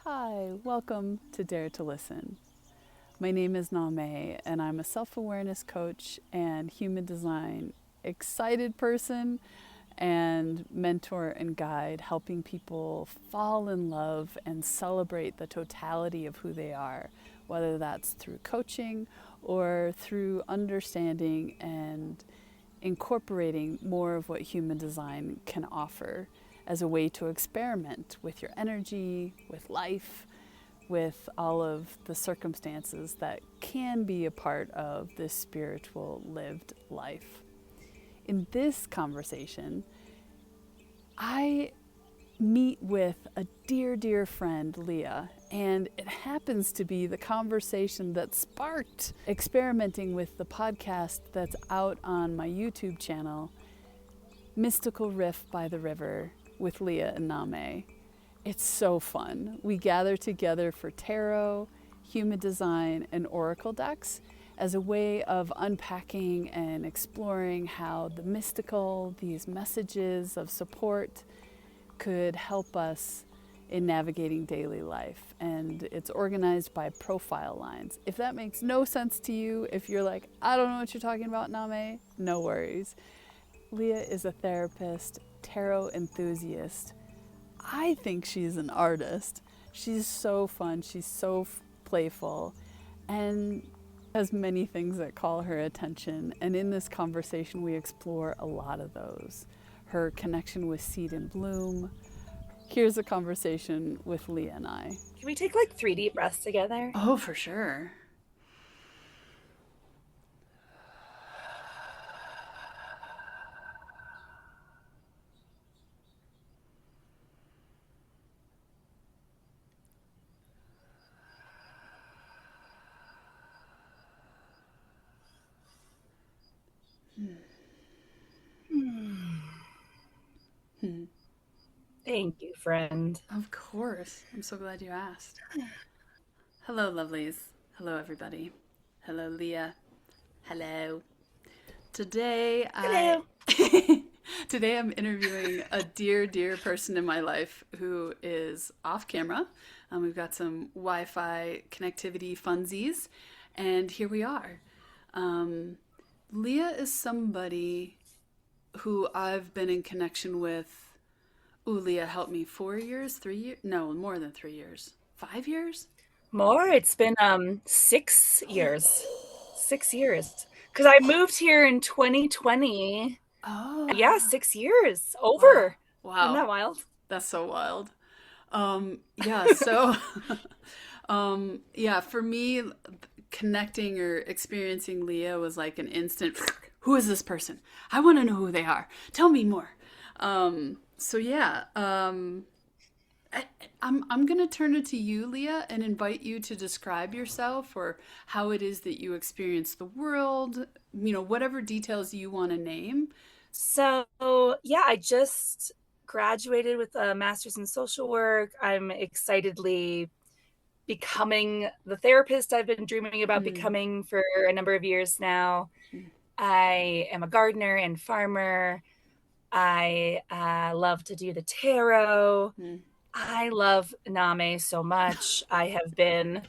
Hi, welcome to Dare to Listen. My name is Nameh, and I'm a self-awareness coach and human design excited person and mentor and guide, helping people fall in love and celebrate the totality of who they are, whether that's through coaching or through understanding and incorporating more of what human design can offer as a way to experiment with your energy, with life, with all of the circumstances that can be a part of this spiritual lived life. In this conversation, I meet with a dear, dear friend, Leah, and it happens to be the conversation that sparked experimenting with the podcast that's out on my YouTube channel, Mystical Riff by the River with Leah and Nameh. It's so fun. We gather together for tarot, human design, and oracle decks as a way of unpacking and exploring how the mystical, these messages of support, could help us in navigating daily life. And it's organized by profile lines. If that makes no sense to you, if you're like, I don't know what you're talking about, Nameh, no worries. Leah is a therapist, tarot enthusiast. I think she's an artist. She's so fun. She's so playful and has many things that call her attention. And in this conversation, we explore a lot of those. Her connection with seed and bloom. Here's a conversation with Leah and I. Can we take like 3 deep breaths together? Oh, for sure. Thank you, friend. Of course. I'm so glad you asked. Hello, lovelies. Hello, everybody. Hello, Leah. Hello. Today Hello. Today I'm interviewing a dear, dear person in my life who is off camera. We've got some Wi-Fi connectivity funsies, and here we are. Leah is somebody who I've been in connection with. Ooh, Leah, help me. 4 years? 3 years? No, more than 3 years. 5 years? More? It's been 6 years. 6 years. Because I moved here in 2020. Oh. Yeah, 6 years. Wow. Over. Wow. Isn't that wild? That's so wild. Yeah, so yeah, for me, connecting or experiencing Leah was like an instant, who is this person? I want to know who they are. Tell me more. So yeah, I'm gonna turn it to you, Leah, and invite you to describe yourself or how it is that you experience the world, whatever details you want to name. So, yeah, I just graduated with a master's in social work. I'm excitedly becoming the therapist I've been dreaming about becoming for a number of years now. I am a gardener and farmer. I love to do the tarot. I love Nameh so much. I've been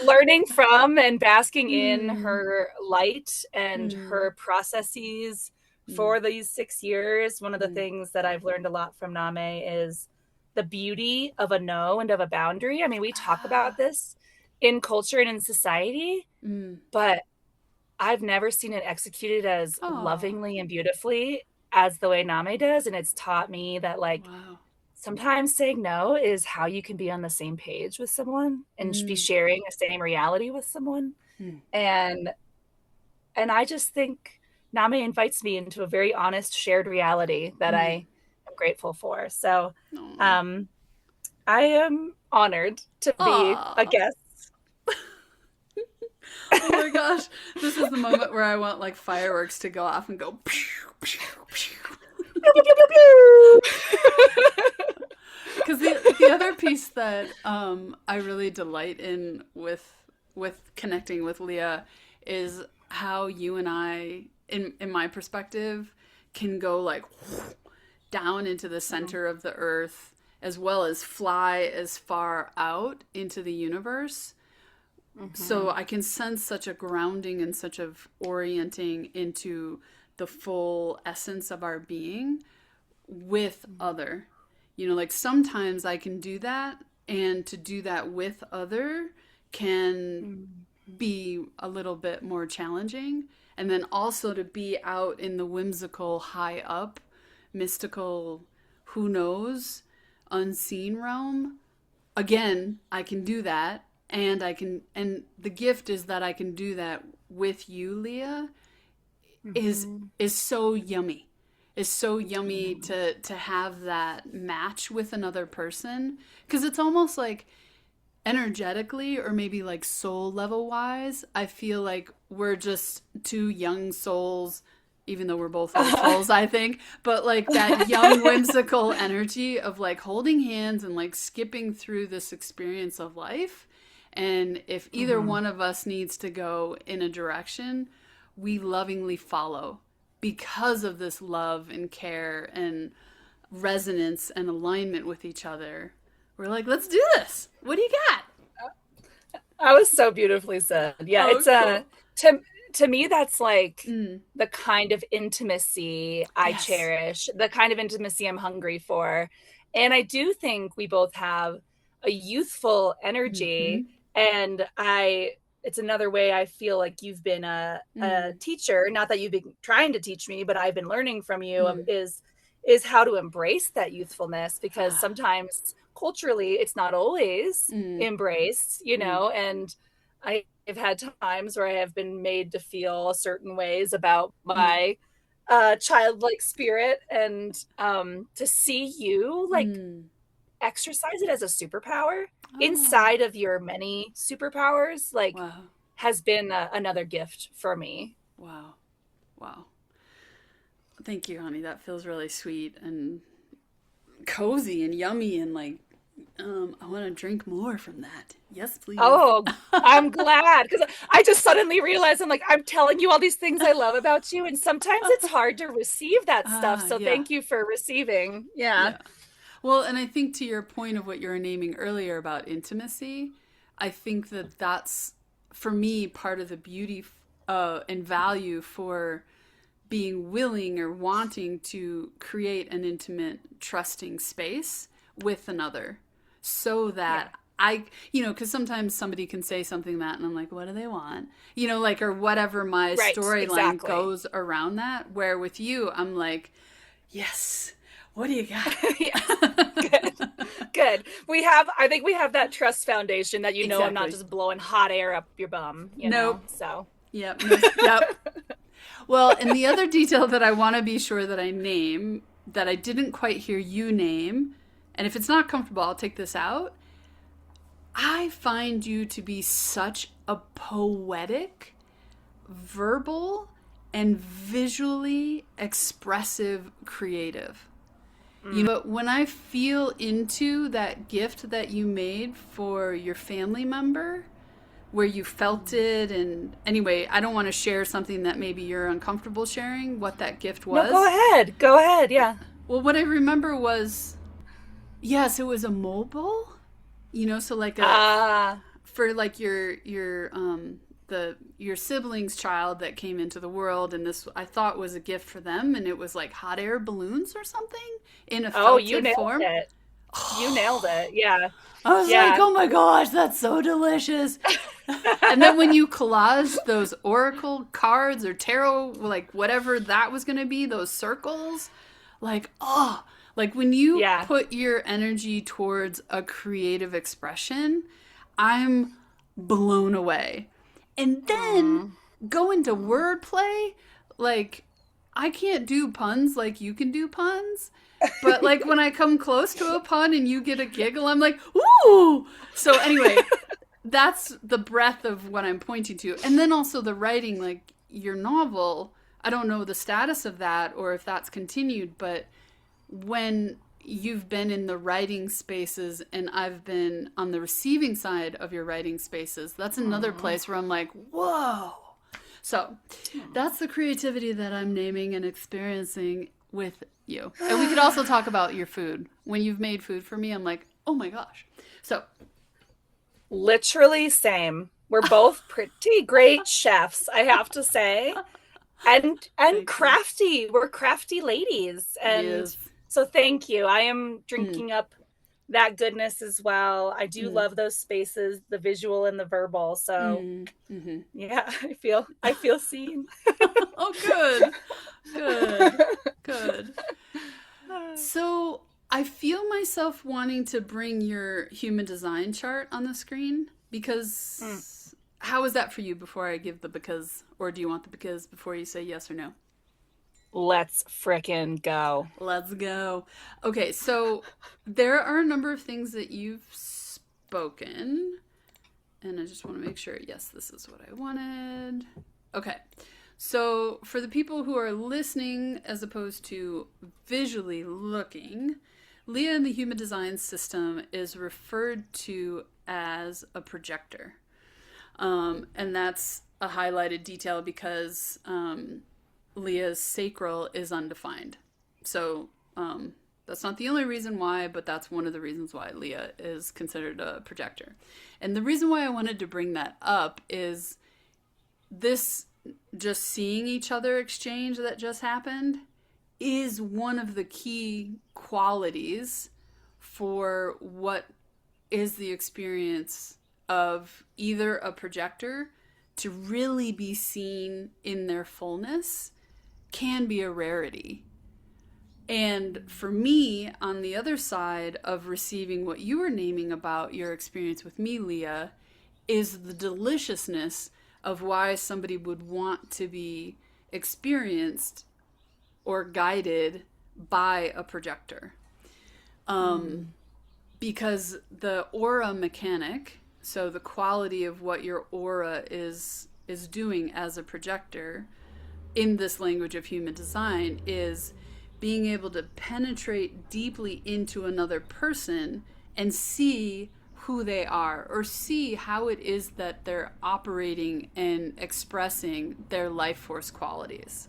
learning from and basking in her light and her processes for these 6 years. One of the things that I've learned a lot from Nameh is the beauty of a no and of a boundary. I mean, we talk about this in culture and in society, but I've never seen it executed as lovingly and beautifully as the way Nameh does. And it's taught me that, like, sometimes saying no is how you can be on the same page with someone and be sharing the same reality with someone. And I just think Nameh invites me into a very honest, shared reality that I am grateful for. So I am honored to be a guest. Oh my gosh, this is the moment where I want like fireworks to go off and go pew, pew, pew. Because the other piece that I really delight in with connecting with Leah is how you and I, in my perspective, can go like down into the center of the earth as well as fly as far out into the universe. So I can sense such a grounding and such a orienting into the full essence of our being with other. You know, like sometimes I can do that, and to do that with other can be a little bit more challenging. And then also to be out in the whimsical, high up, mystical, who knows, unseen realm. Again, I can do that. And and the gift is that I can do that with you, Leah, is so yummy. Is so yummy to have that match with another person, because it's almost like energetically, or maybe like soul level wise, I feel like we're just two young souls, even though we're both old souls, I think, but like that young whimsical energy of like holding hands and like skipping through this experience of life. And if either one of us needs to go in a direction, we lovingly follow because of this love and care and resonance and alignment with each other. We're like, let's do this. What do you got? That was so beautifully said. Yeah, it's cool. To me, that's like the kind of intimacy I cherish, the kind of intimacy I'm hungry for. And I do think we both have a youthful energy. And it's another way I feel like you've been a teacher. Not that you've been trying to teach me, but I've been learning from you is how to embrace that youthfulness, because sometimes culturally it's not always embraced, you know, and I've had times where I have been made to feel certain ways about my childlike spirit, and to see you like exercise it as a superpower inside of your many superpowers, like has been another gift for me. Wow. Thank you, honey. That feels really sweet and cozy and yummy, and like I want to drink more from that. Yes, please. Oh, I'm glad, because I just suddenly realized I'm telling you all these things I love about you, and sometimes it's hard to receive that stuff. So thank you for receiving. Yeah. Well, and I think to your point of what you were naming earlier about intimacy, I think that that's, for me, part of the beauty and value for being willing or wanting to create an intimate, trusting space with another, so that because sometimes somebody can say something that, and I'm like, what do they want? You know, like, or whatever my storyline goes around that, where with you, I'm like, yes. What do you got? Good. I think we have that trust foundation that, know, I'm not just blowing hot air up your bum, you know? So. Yep. Well, and the other detail that I want to be sure that I name, that I didn't quite hear you name, and if it's not comfortable, I'll take this out. I find you to be such a poetic, verbal, and visually expressive creative. You know, but when I feel into that gift that you made for your family member, where you felt it, and anyway, I don't want to share something that maybe you're uncomfortable sharing, what that gift was. No, go ahead, yeah. Well, what I remember was, yes, it was a mobile, so like for like your sibling's child that came into the world, and this I thought was a gift for them, and it was like hot air balloons or something in a felted form. You nailed it. Yeah. I was like, oh my gosh, that's so delicious. And then when you collage those oracle cards or tarot, like whatever that was going to be, those circles, like, like when you put your energy towards a creative expression, I'm blown away. And then go into wordplay, like, I can't do puns like you can do puns. But like when I come close to a pun and you get a giggle, I'm like, ooh! So anyway, that's the breadth of what I'm pointing to. And then also the writing, like your novel, I don't know the status of that or if that's continued, but when you've been in the writing spaces and I've been on the receiving side of your writing spaces, that's another place where I'm like, whoa. So that's the creativity that I'm naming and experiencing with you. And we could also talk about your food. When you've made food for me, I'm like, oh my gosh. So, literally same. We're both pretty great chefs, I have to say. And thank you. crafty. We're crafty ladies. And Yes. so thank you. I am Mm, drinking up that goodness as well. I do mm, love those spaces, the visual and the verbal. So mm-hmm. yeah, I feel seen. Oh, good. Good. Good. So I feel myself wanting to bring your human design chart on the screen because how is that for you before I give the because, or do you want the because before you say yes or no? Let's frickin' go. Let's go. Okay, so there are a number of things that you've spoken, and I just want to make sure, yes, this is what I wanted. Okay, so for the people who are listening as opposed to visually looking, Leah in the human design system is referred to as a projector. And that's a highlighted detail because Leah's sacral is undefined. So that's not the only reason why, but that's one of the reasons why Leah is considered a projector. And the reason why I wanted to bring that up is this just seeing each other exchange that just happened is one of the key qualities for what is the experience of either a projector to really be seen in their fullness can be a rarity. And for me, on the other side of receiving what you were naming about your experience with me, Leah, is the deliciousness of why somebody would want to be experienced or guided by a projector. Because the aura mechanic, so the quality of what your aura is doing as a projector in this language of human design, is being able to penetrate deeply into another person and see who they are or see how it is that they're operating and expressing their life force qualities.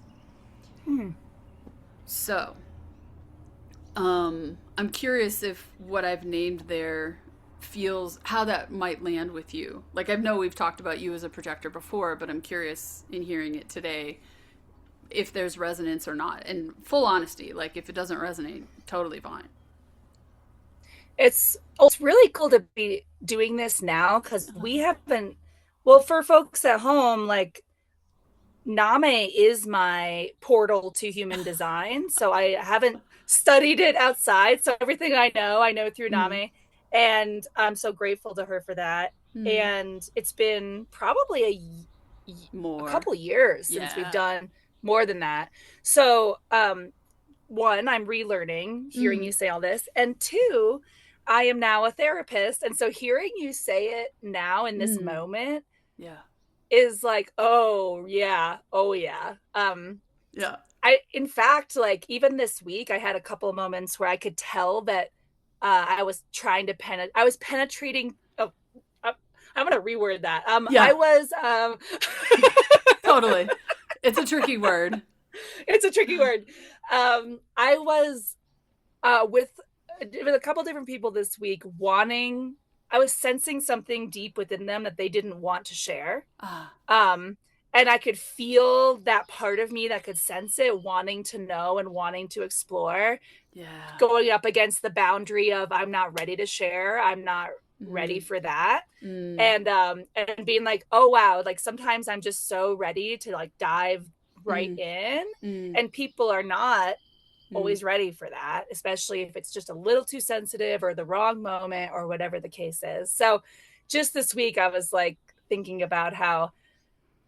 So, I'm curious if what I've named there feels how that might land with you. Like, I know we've talked about you as a projector before, but I'm curious in hearing it today if there's resonance or not. And full honesty, like if it doesn't resonate, totally fine. It's really cool to be doing this now because we haven't. Well, for folks at home, like Nameh is my portal to human design, so I haven't studied it outside. So everything I know through Mm. Nameh, and I'm so grateful to her for that. Mm. And it's been probably a More. couple years since we've Yeah. done more than that. So, one, I'm relearning hearing you say all this, and two, I am now a therapist, and so hearing you say it now in this Mm. moment Yeah. is like, oh yeah, oh yeah. Yeah. In fact, like even this week, I had a couple of moments where I could tell that I was trying to I was penetrating. Oh, I'm gonna reword that. I Yeah. was. Totally. It's a tricky word. It's a tricky word. I was with a couple different people this week wanting. I was sensing something deep within them that they didn't want to share. Ah. And I could feel that part of me that could sense it, wanting to know and wanting to explore, Yeah. going up against the boundary of I'm not ready to share. I'm not ready Mm. for that. Mm. And being like, oh wow, like sometimes I'm just so ready to like dive right Mm. in. Mm. And people are not Mm. always ready for that, especially if it's just a little too sensitive or the wrong moment or whatever the case is. So just this week I was like thinking about how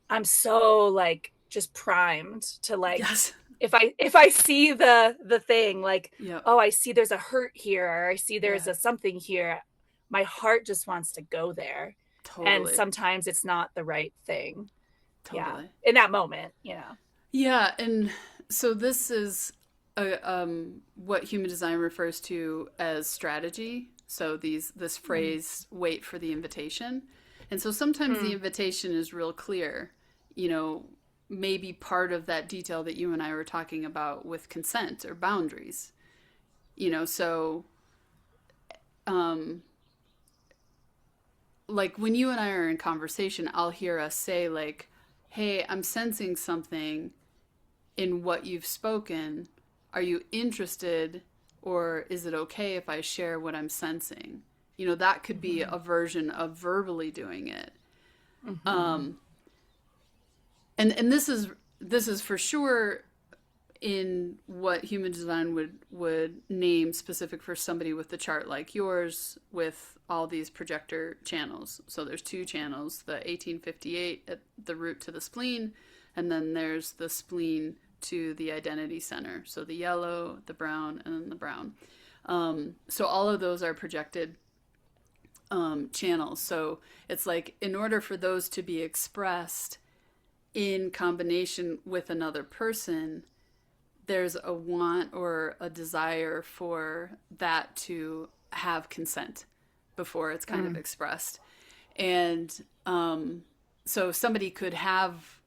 I'm so like just primed to like Yes. if I see the thing like, Yep. oh, I see there's a hurt here, or I see there's Yeah. a something here, my heart just wants to go there. And Totally. sometimes it's not the right thing. Yeah. Totally. In that moment, you know. Yeah, and so this is what human design refers to as strategy. So this phrase, wait for the invitation. And so sometimes the invitation is real clear. You know, maybe part of that detail that you and I were talking about with consent or boundaries. So like when you and I are in conversation, I'll hear us say like, hey, I'm sensing something in what you've spoken. Are you interested, or is it okay if I share what I'm sensing? That could be a version of verbally doing it. And this is for sure in what human design would name specific for somebody with the chart like yours, with all these projector channels. So there's two channels, the 1858 at the root to the spleen, and then there's the spleen to the identity center. So the yellow, the brown, and then the brown. So all of those are projected channels. So it's like, in order for those to be expressed in combination with another person, there's a want or a desire for that to have consent before it's kind of expressed. And so somebody could have,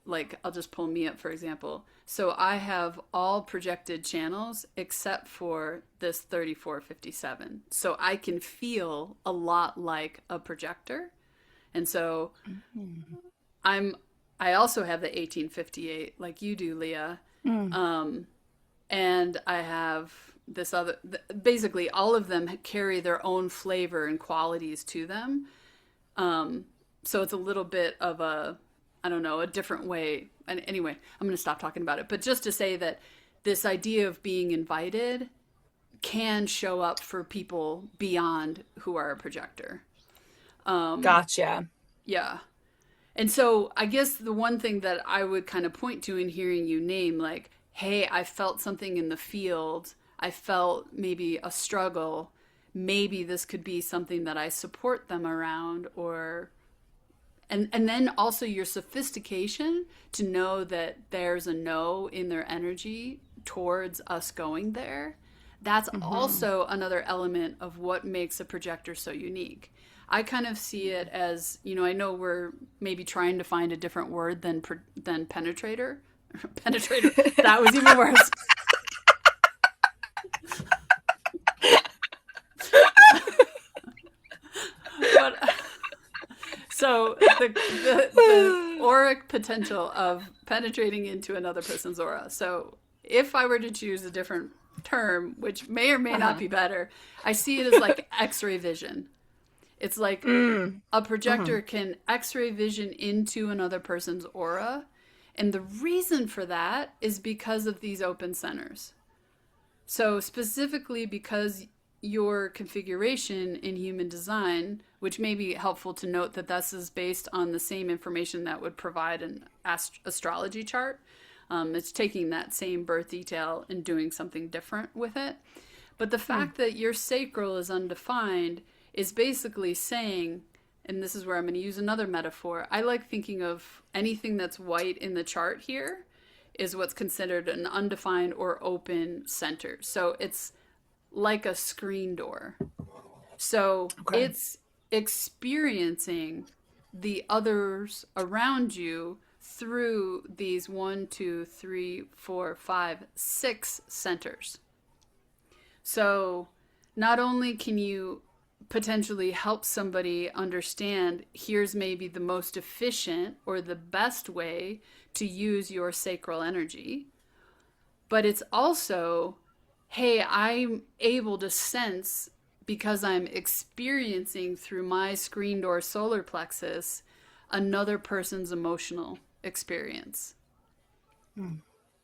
like, I'll just pull me up, for example. So I have all projected channels except for this 3457. So I can feel a lot like a projector. And so I also have the 1858 like you do, Leah. And I have this other, basically all of them carry their own flavor and qualities to them. So it's a little bit of a different way. And anyway, I'm going to stop talking about it. But just to say that this idea of being invited can show up for people beyond who are a projector. Gotcha. Yeah. And so I guess the one thing that I would kind of point to in hearing you name, like, hey, I felt something in the field. I felt maybe a struggle. Maybe this could be something that I support them around, or... And then also your sophistication to know that there's a no in their energy towards us going there. That's also another element of what makes a projector so unique. I kind of see it as, I know we're maybe trying to find a different word than penetrator. Penetrator. That was even worse. But, so the auric potential of penetrating into another person's aura. So if I were to choose a different term, which may or may not be better, I see it as like X-ray vision. It's like a projector can X-ray vision into another person's aura. And the reason for that is because of these open centers. So specifically because your configuration in human design, which may be helpful to note that this is based on the same information that would provide an astrology chart. It's taking that same birth detail and doing something different with it. But the fact that your sacral is undefined is basically saying, and this is where I'm going to use another metaphor, I like thinking of anything that's white in the chart here is what's considered an undefined or open center. So it's like a screen door. So it's experiencing the others around you through these 1, 2, 3, 4, 5, 6 centers. So not only can you potentially help somebody understand, here's maybe the most efficient or the best way to use your sacral energy, but it's also, hey, I'm able to sense, because I'm experiencing through my screen door solar plexus, another person's emotional experience.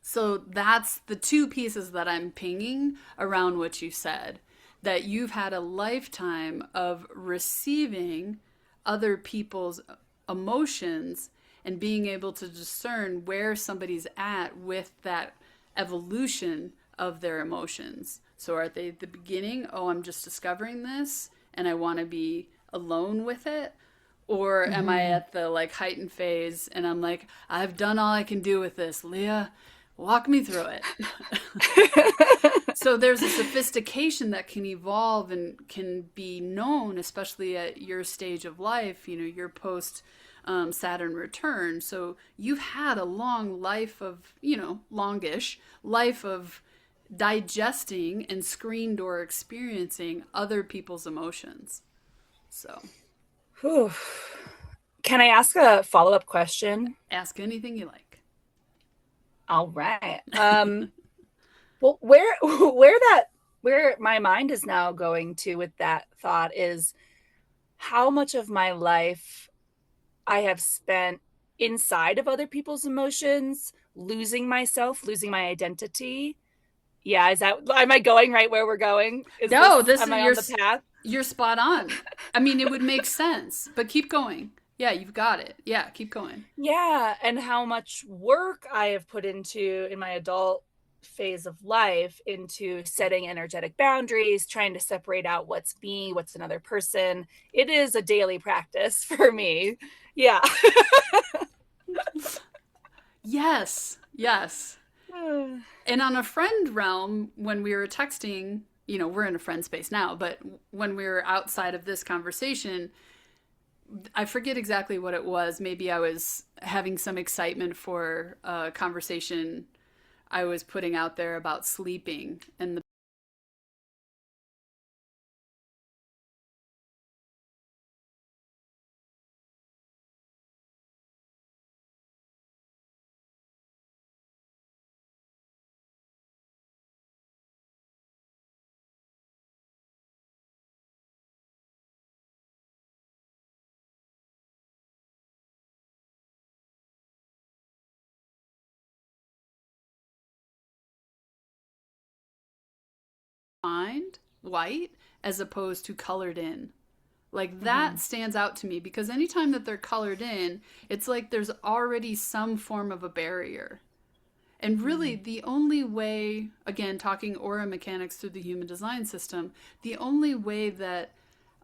So that's the two pieces that I'm pinging around what you said, that you've had a lifetime of receiving other people's emotions and being able to discern where somebody's at with that evolution of their emotions. So are they at the beginning, oh, I'm just discovering this and I want to be alone with it? Or am I at the like heightened phase and I'm like, I've done all I can do with this, Leah, walk me through it. So there's a sophistication that can evolve and can be known, especially at your stage of life, you're post Saturn return. So you've had a long life of, longish life of digesting and screened or experiencing other people's emotions. So, Whew. Can I ask a follow-up question? ask anything you like. All right. Well, where my mind is now going to with that thought is how much of my life I have spent inside of other people's emotions, losing myself, losing my identity. Yeah, am I going right where we're going? No, am I on the path? You're spot on. I mean, it would make sense, but keep going. Yeah, you've got it. Yeah, keep going. Yeah, and how much work I have put into in my adult phase of life into setting energetic boundaries, trying to separate out what's me, what's another person. It is a daily practice for me. Yeah. Yes. And on a friend realm, when we were texting, we're in a friend space now, but when we were outside of this conversation, I forget exactly what it was. Maybe I was having some excitement for a conversation I was putting out there about sleeping and the mind, white, as opposed to colored in. Like that stands out to me because anytime that they're colored in, it's like there's already some form of a barrier. And really, the only way, again, talking aura mechanics through the human design system, the only way that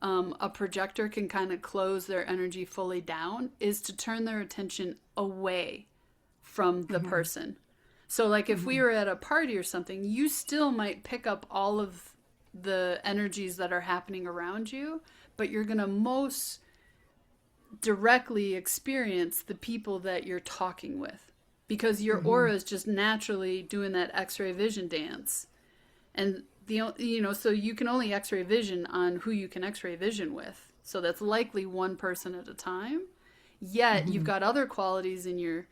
a projector can kind of close their energy fully down is to turn their attention away from the person. So, like, if we were at a party or something, you still might pick up all of the energies that are happening around you, but you're going to most directly experience the people that you're talking with because your aura is just naturally doing that x-ray vision dance. And so you can only x-ray vision on who you can x-ray vision with. So that's likely one person at a time. Yet you've got other qualities in your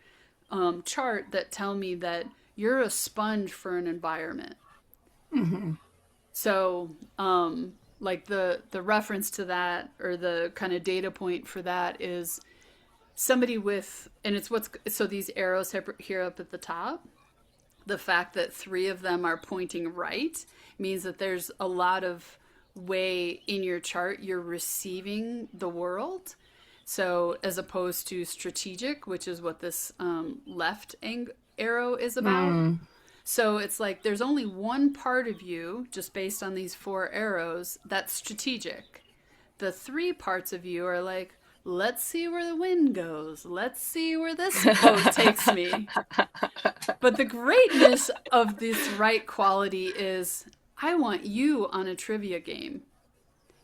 chart that tell me that you're a sponge for an environment. So, like the reference to that or the kind of data point for that is somebody with, and it's so these arrows here up at the top, the fact that 3 of them are pointing right means that there's a lot of way in your chart you're receiving the world. So as opposed to strategic, which is what this left arrow is about. So it's like there's only one part of you, just based on these 4 arrows, that's strategic. The 3 parts of you are like, let's see where the wind goes. Let's see where this boat takes me. But the greatness of this right quality is I want you on a trivia game.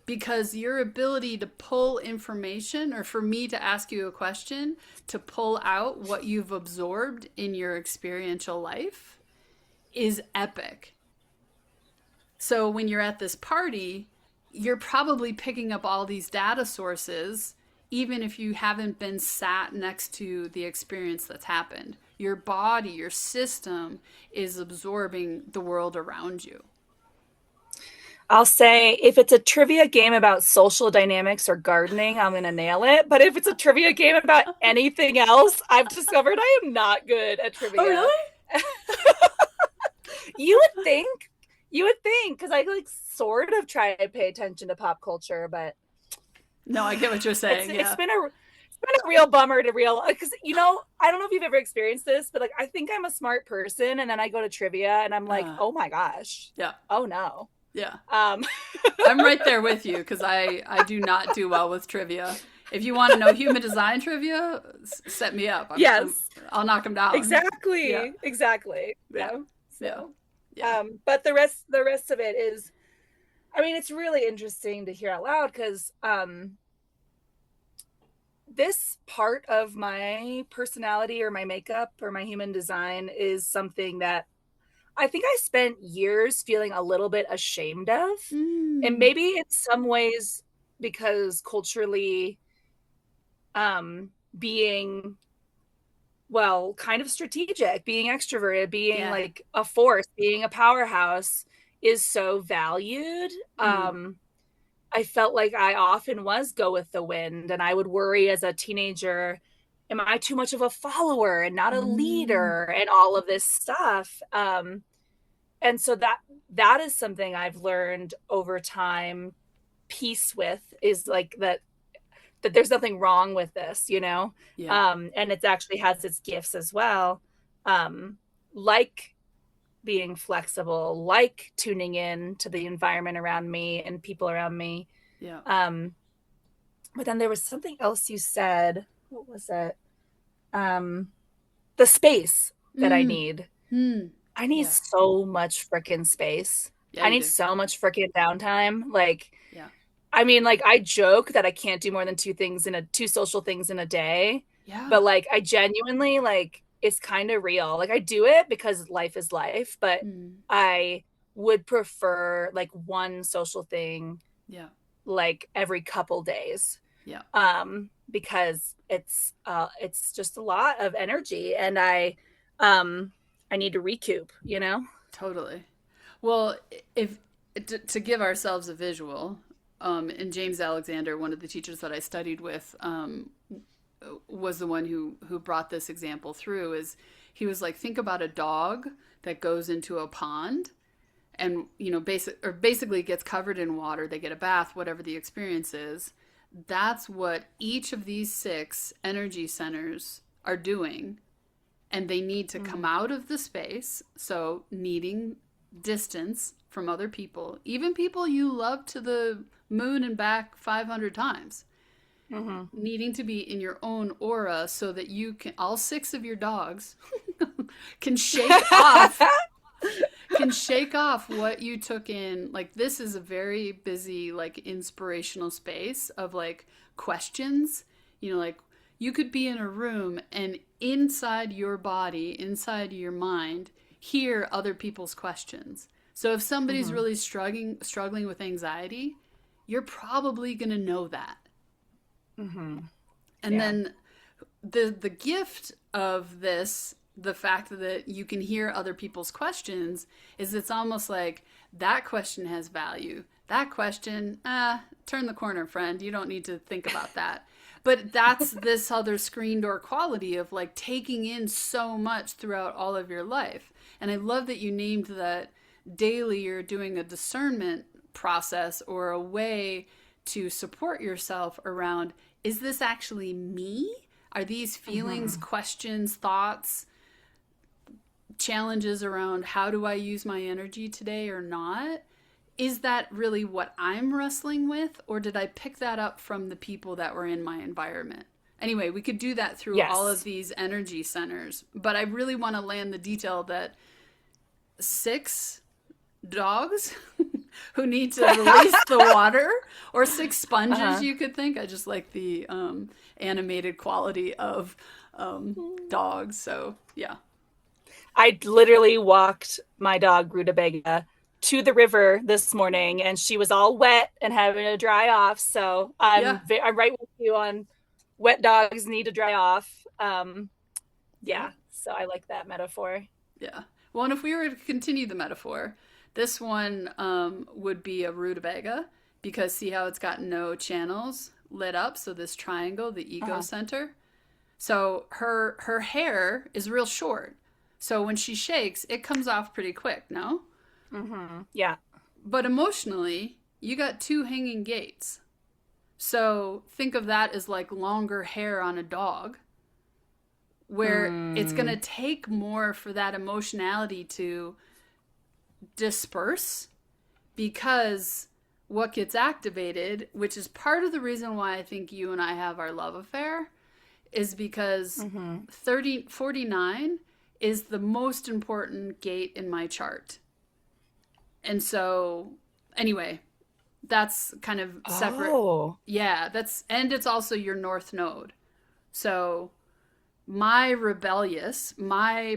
Because your ability to pull information, or for me to ask you a question, to pull out what you've absorbed in your experiential life is epic. So when you're at this party, you're probably picking up all these data sources, even if you haven't been sat next to the experience that's happened. Your body, your system is absorbing the world around you. I'll say if it's a trivia game about social dynamics or gardening, I'm going to nail it. But if it's a trivia game about anything else, I've discovered I am not good at trivia. Oh, really? You would think, because I like sort of try to pay attention to pop culture, but no, I get what you're saying. It's been a real bummer to because I don't know if you've ever experienced this, but like I think I'm a smart person, and then I go to trivia, and I'm like, oh my gosh, yeah, oh no, yeah. I'm right there with you because I do not do well with trivia. If you want to know human design trivia, set me up. I'll knock them down. Exactly. Yeah. Exactly. Yeah. So, yeah. But the rest of it is, I mean, it's really interesting to hear out loud because this part of my personality or my makeup or my human design is something that I think I spent years feeling a little bit ashamed of. And maybe in some ways because culturally, being, well, kind of strategic, being extroverted, being like a force, being a powerhouse is so valued. I felt like I often was go with the wind, and I would worry as a teenager, am I too much of a follower and not a leader and all of this stuff? And so that is something I've learned over time, peace with, is like that there's nothing wrong with this, you know? And it actually has its gifts as well. Like being flexible, like tuning in to the environment around me and people around me. But then there was something else you said. What was it? The space that I need. I need so much freaking space. I need so much freaking downtime. Like, I mean, like, I joke that I can't do more than two social things in a day. But like, I genuinely, like, it's kind of real. Like, I do it because life is life, but I would prefer like one social thing like every couple days. Because it's just a lot of energy, and I need to recoup, you know? Totally. Well, if to give ourselves a visual, and James Alexander, one of the teachers that I studied with, was the one who brought this example through. Is he was like, think about a dog that goes into a pond, and basically gets covered in water. They get a bath, whatever the experience is. That's what each of these 6 energy centers are doing, and they need to come out of the space. So needing distance from other people, even people you love to the moon and back 500 times. Needing to be in your own aura so that you can, all 6 of your dogs can shake off what you took in. Like, this is a very busy, like, inspirational space of like questions. Like, you could be in a room and inside your body, inside your mind, hear other people's questions. So if somebody's really struggling with anxiety, you're probably going to know that. And then the gift of this, the fact that you can hear other people's questions, is it's almost like that question has value. That question, turn the corner, friend. You don't need to think about that. But that's this other screen door quality of like taking in so much throughout all of your life. And I love that you named that daily you're doing a discernment process, or a way to support yourself around, is this actually me? Are these feelings, questions, thoughts, challenges around how do I use my energy today or not? Is that really what I'm wrestling with? Or did I pick that up from the people that were in my environment? Anyway, we could do that through all of these energy centers. But I really want to land the detail that 6 dogs who need to release the water, or 6 sponges, you could think. I just like the animated quality of dogs. So, yeah. I literally walked my dog, Rutabaga, to the river this morning, and she was all wet and having to dry off. So I'm right with you on wet dogs need to dry off. So I like that metaphor. Yeah. Well, and if we were to continue the metaphor, this one would be a rutabaga, because see how it's got no channels lit up? So this triangle, the ego center. So her hair is real short. So when she shakes, it comes off pretty quick, no? Yeah. But emotionally, you got 2 hanging gates. So think of that as like longer hair on a dog, where it's going to take more for that emotionality to disperse, because what gets activated, which is part of the reason why I think you and I have our love affair, is because 49 is the most important gate in my chart. And so anyway, that's kind of separate. Yeah, and it's also your north node. So my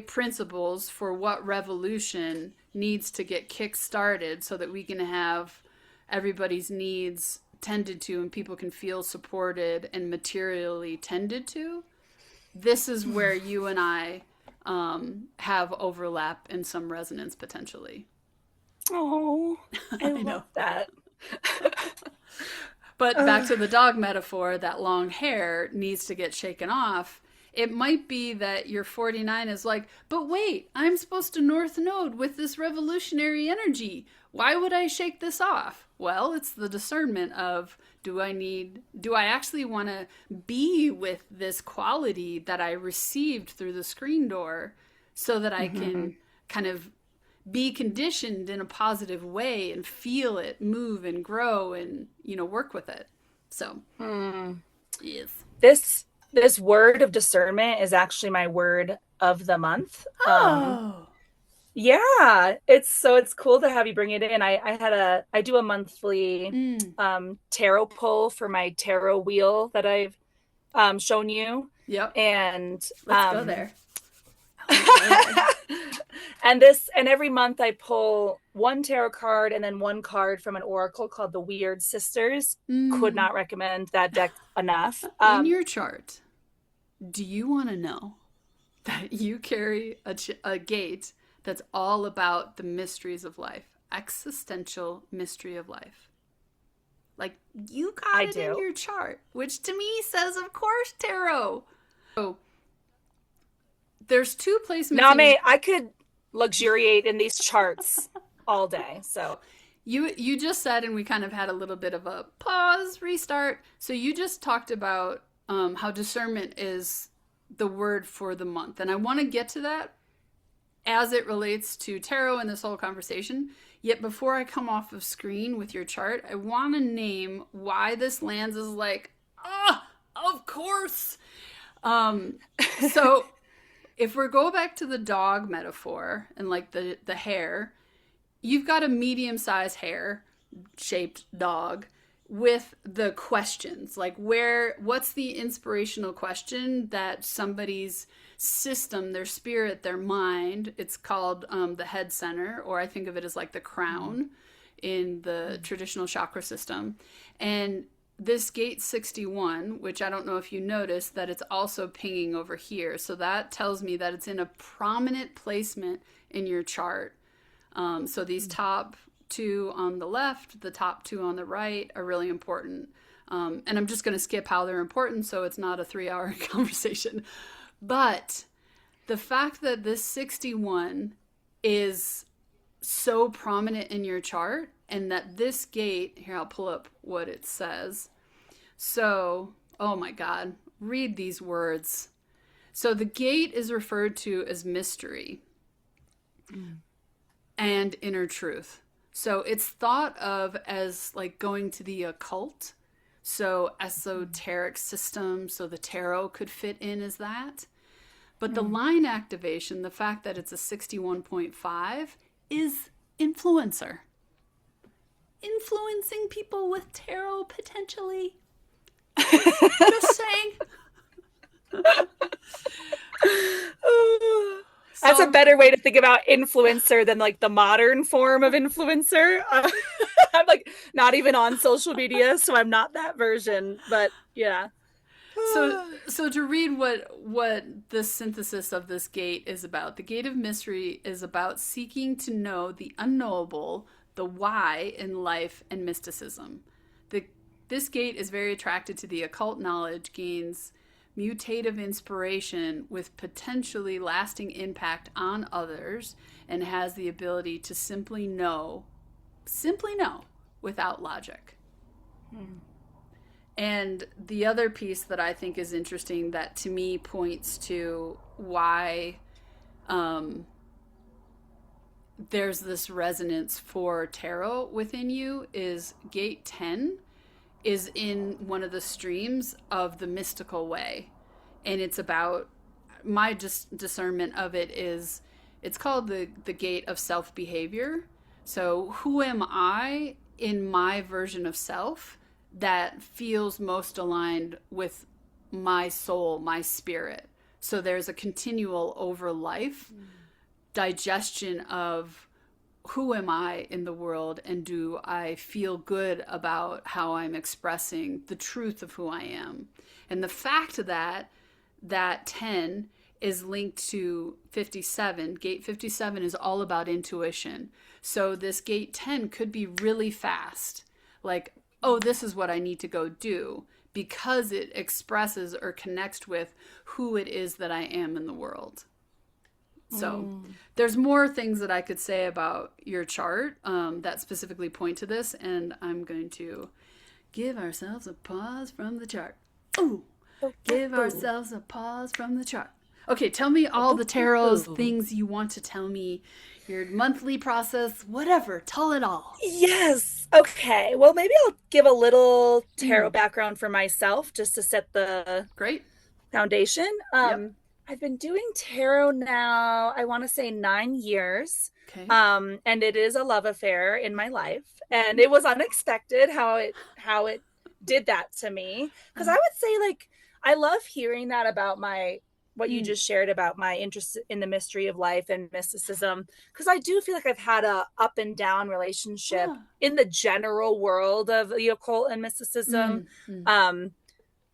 principles for what revolution needs to get kick started so that we can have everybody's needs tended to and people can feel supported and materially tended to. This is where you and I have overlap and some resonance potentially. Oh, I love that. But back to the dog metaphor, that long hair needs to get shaken off. It might be that your 49 is like, but wait, I'm supposed to North Node with this revolutionary energy. Why would I shake this off? Well, it's the discernment of, do I actually want to be with this quality that I received through the screen door so that I can kind of be conditioned in a positive way and feel it move and grow and, work with it. So, yes. This word of discernment is actually my word of the month. Yeah, it's cool to have you bring it in. I do a monthly tarot pull for my tarot wheel that I've shown you. Yep. And let's go there. And every month I pull one tarot card and then one card from an oracle called the Weird Sisters. Could not recommend that deck enough. In your chart, do you want to know that you carry a gate that's all about the mysteries of life, existential mystery of life? Like, you got it in your chart, which to me says, of course, tarot. So there's two placements. Nameh, I could luxuriate in these charts all day. So you just said, and we kind of had a little bit of a pause, restart. So you just talked about how discernment is the word for the month. And I want to get to that as it relates to tarot and this whole conversation. Yet before I come off of screen with your chart, I want to name why this lands as like, of course. So if we go back to the dog metaphor and like the hair, you've got a medium-sized hair shaped dog with the questions, like what's the inspirational question that somebody's system, their spirit, their mind, it's called the head center, or I think of it as like the crown in the traditional chakra system. And this gate 61, which I don't know if you noticed, that it's also pinging over here. So that tells me that it's in a prominent placement in your chart. So these top two on the left, the top two on the right are really important. And I'm just going to skip how they're important so it's not a 3-hour conversation. But the fact that this 61 is so prominent in your chart, and that this gate, here, I'll pull up what it says. So, oh my God, read these words. So the gate is referred to as mystery and inner truth. So it's thought of as like going to the occult. So esoteric system, so the tarot could fit in as that. But the line activation, the fact that it's a 61.5, is influencer. Influencing people with tarot potentially. Just saying. That's a better way to think about influencer than like the modern form of influencer. I'm like not even on social media, so I'm not that version. But yeah. So to read what the synthesis of this gate is about, the gate of mystery is about seeking to know the unknowable, the why in life and mysticism. This gate is very attracted to the occult knowledge, gains mutative inspiration with potentially lasting impact on others, and has the ability to simply know without logic. And the other piece that I think is interesting that to me points to why there's this resonance for tarot within you is gate 10 is in one of the streams of the mystical way. And it's about, my discernment of it is, it's called the gate of self-behavior. So who am I in my version of self that feels most aligned with my soul, my spirit. So there's a continual over life digestion of who am I in the world, and do I feel good about how I'm expressing the truth of who I am. And the fact that that 10 is linked to 57. Gate 57 is all about intuition. So this gate 10 could be really fast. Like, oh, this is what I need to go do, because it expresses or connects with who it is that I am in the world. So there's more things that I could say about your chart that specifically point to this, and I'm going to give ourselves a pause from the chart. Ooh, give ourselves a pause from the chart. Okay, tell me all the tarot's things you want to tell me, your monthly process, whatever. Tell it all. Yes. Okay. Well, maybe I'll give a little tarot background for myself just to set the Great foundation. Yep. I've been doing tarot now, I want to say 9 years. Okay. And it is a love affair in my life. And it was unexpected how it did that to me. Because I would say, like, I love hearing that about what you just shared about my interest in the mystery of life and mysticism. Because I do feel like I've had a up and down relationship in the general world of the occult and mysticism.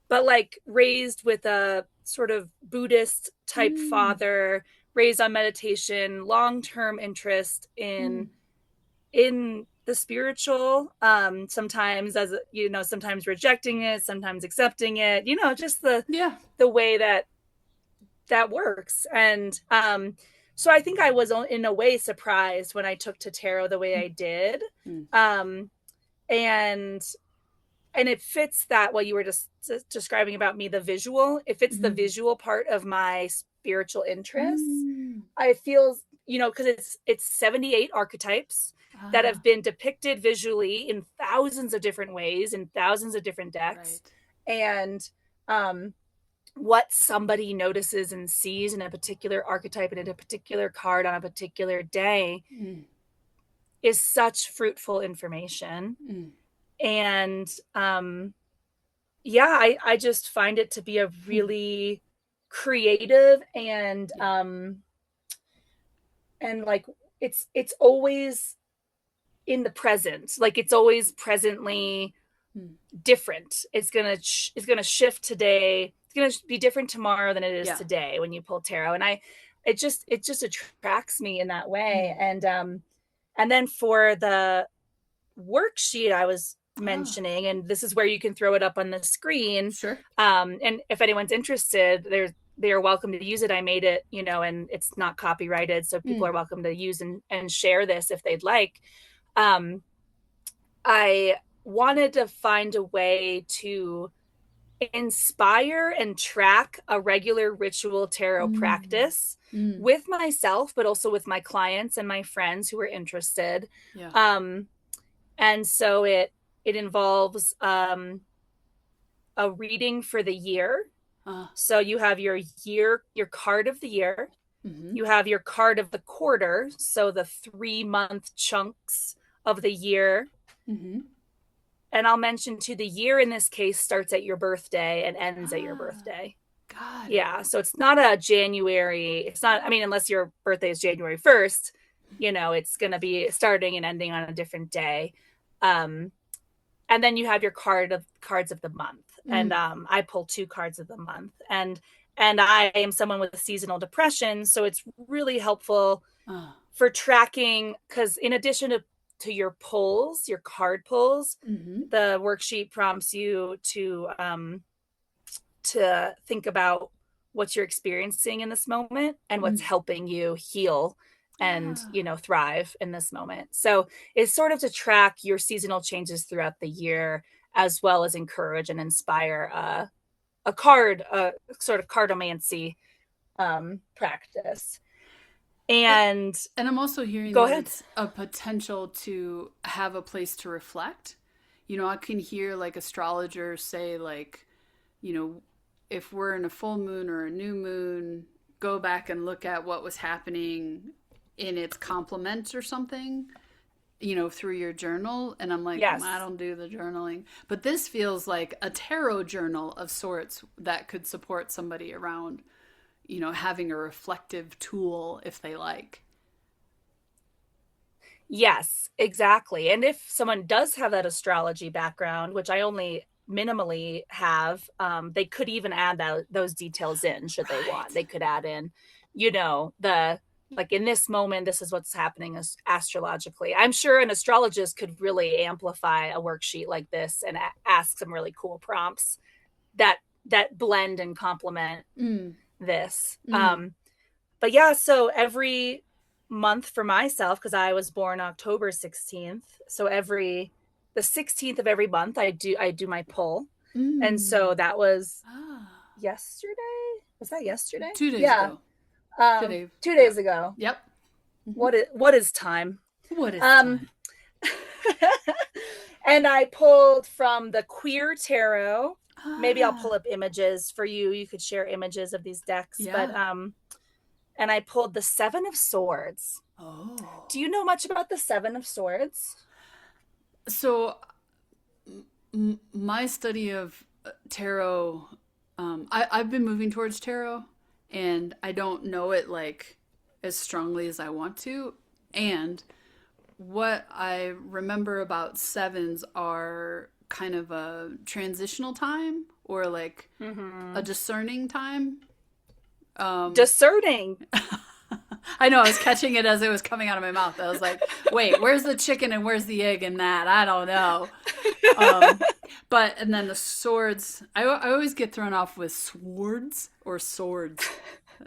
But like raised with a sort of Buddhist type father, raised on meditation, long-term interest in the spiritual, sometimes, as you know, sometimes rejecting it, sometimes accepting it, you know, just the way that works. And so I think I was in a way surprised when I took to tarot the way I did. And it fits that what you were just describing about me, the visual. It fits the visual part of my spiritual interests. I feel, you know, because it's 78 archetypes that have been depicted visually in thousands of different ways, in thousands of different decks. Right. And what somebody notices and sees in a particular archetype and in a particular card on a particular day is such fruitful information. And I just find it to be a really creative and like it's always in the present, like it's always presently different. It's gonna shift today. It's gonna be different tomorrow than it is today when you pull tarot. And it just attracts me in that way. And then for the worksheet I was mentioning, and this is where you can throw it up on the screen. Sure. And if anyone's interested, they are welcome to use it. I made it, you know, and it's not copyrighted, so people are welcome to use and share this if they'd like. I wanted to find a way to inspire and track a regular ritual tarot practice with myself, but also with my clients and my friends who are interested. And so it involves a reading for the year. So you have your card of the year. You have your card of the quarter, so the 3-month chunks of the year. And I'll mention too, the year in this case starts at your birthday and ends at your birthday. God. Yeah, so it's not a January. It's not. I mean, unless your birthday is January 1st, you know, it's going to be starting and ending on a different day. And then you have your cards of the month. And I pull 2 cards of the month. And I am someone with seasonal depression, so it's really helpful for tracking, because in addition to your pulls, your card pulls, the worksheet prompts you to think about what you're experiencing in this moment and what's helping you heal and, you know, thrive in this moment. So it's sort of to track your seasonal changes throughout the year, as well as encourage and inspire a sort of cardomancy practice. And I'm also hearing go that ahead. It's a potential to have a place to reflect. You know, I can hear like astrologers say, like, you know, if we're in a full moon or a new moon, go back and look at what was happening in its complement or something. through your journal. And I'm like, I Yes. don't do the journaling. But this feels like a tarot journal of sorts that could support somebody around, having a reflective tool if they like. Yes, exactly. And if someone does have that astrology background, which I only minimally have, they could even add those details in should they want. Right. They could add in, the like in this moment, this is what's happening astrologically. I'm sure an astrologist could really amplify a worksheet like this and ask some really cool prompts that blend and complement this. But yeah, so every month for myself, because I was born October 16th, so the 16th of every month I do my pull. And so that was Ah. yesterday. Was that yesterday? 2 days Yeah. ago. Today. 2 days Yep. ago. Yep. What is time? What is Um time? and I pulled from the Queer Tarot. Maybe I'll pull Ah. up images for you. You could share images of these decks, but Yeah. and I pulled the Seven of Swords. Oh. Do you know much about the Seven of Swords? So my study of tarot, I've been moving towards tarot, and I don't know it like as strongly as I want to. And what I remember about sevens are kind of a transitional time or like a discerning time. Discerning. I know, I was catching it as it was coming out of my mouth. I was like, wait, where's the chicken and where's the egg in that? I don't know. And then the swords, I always get thrown off with swords or swords.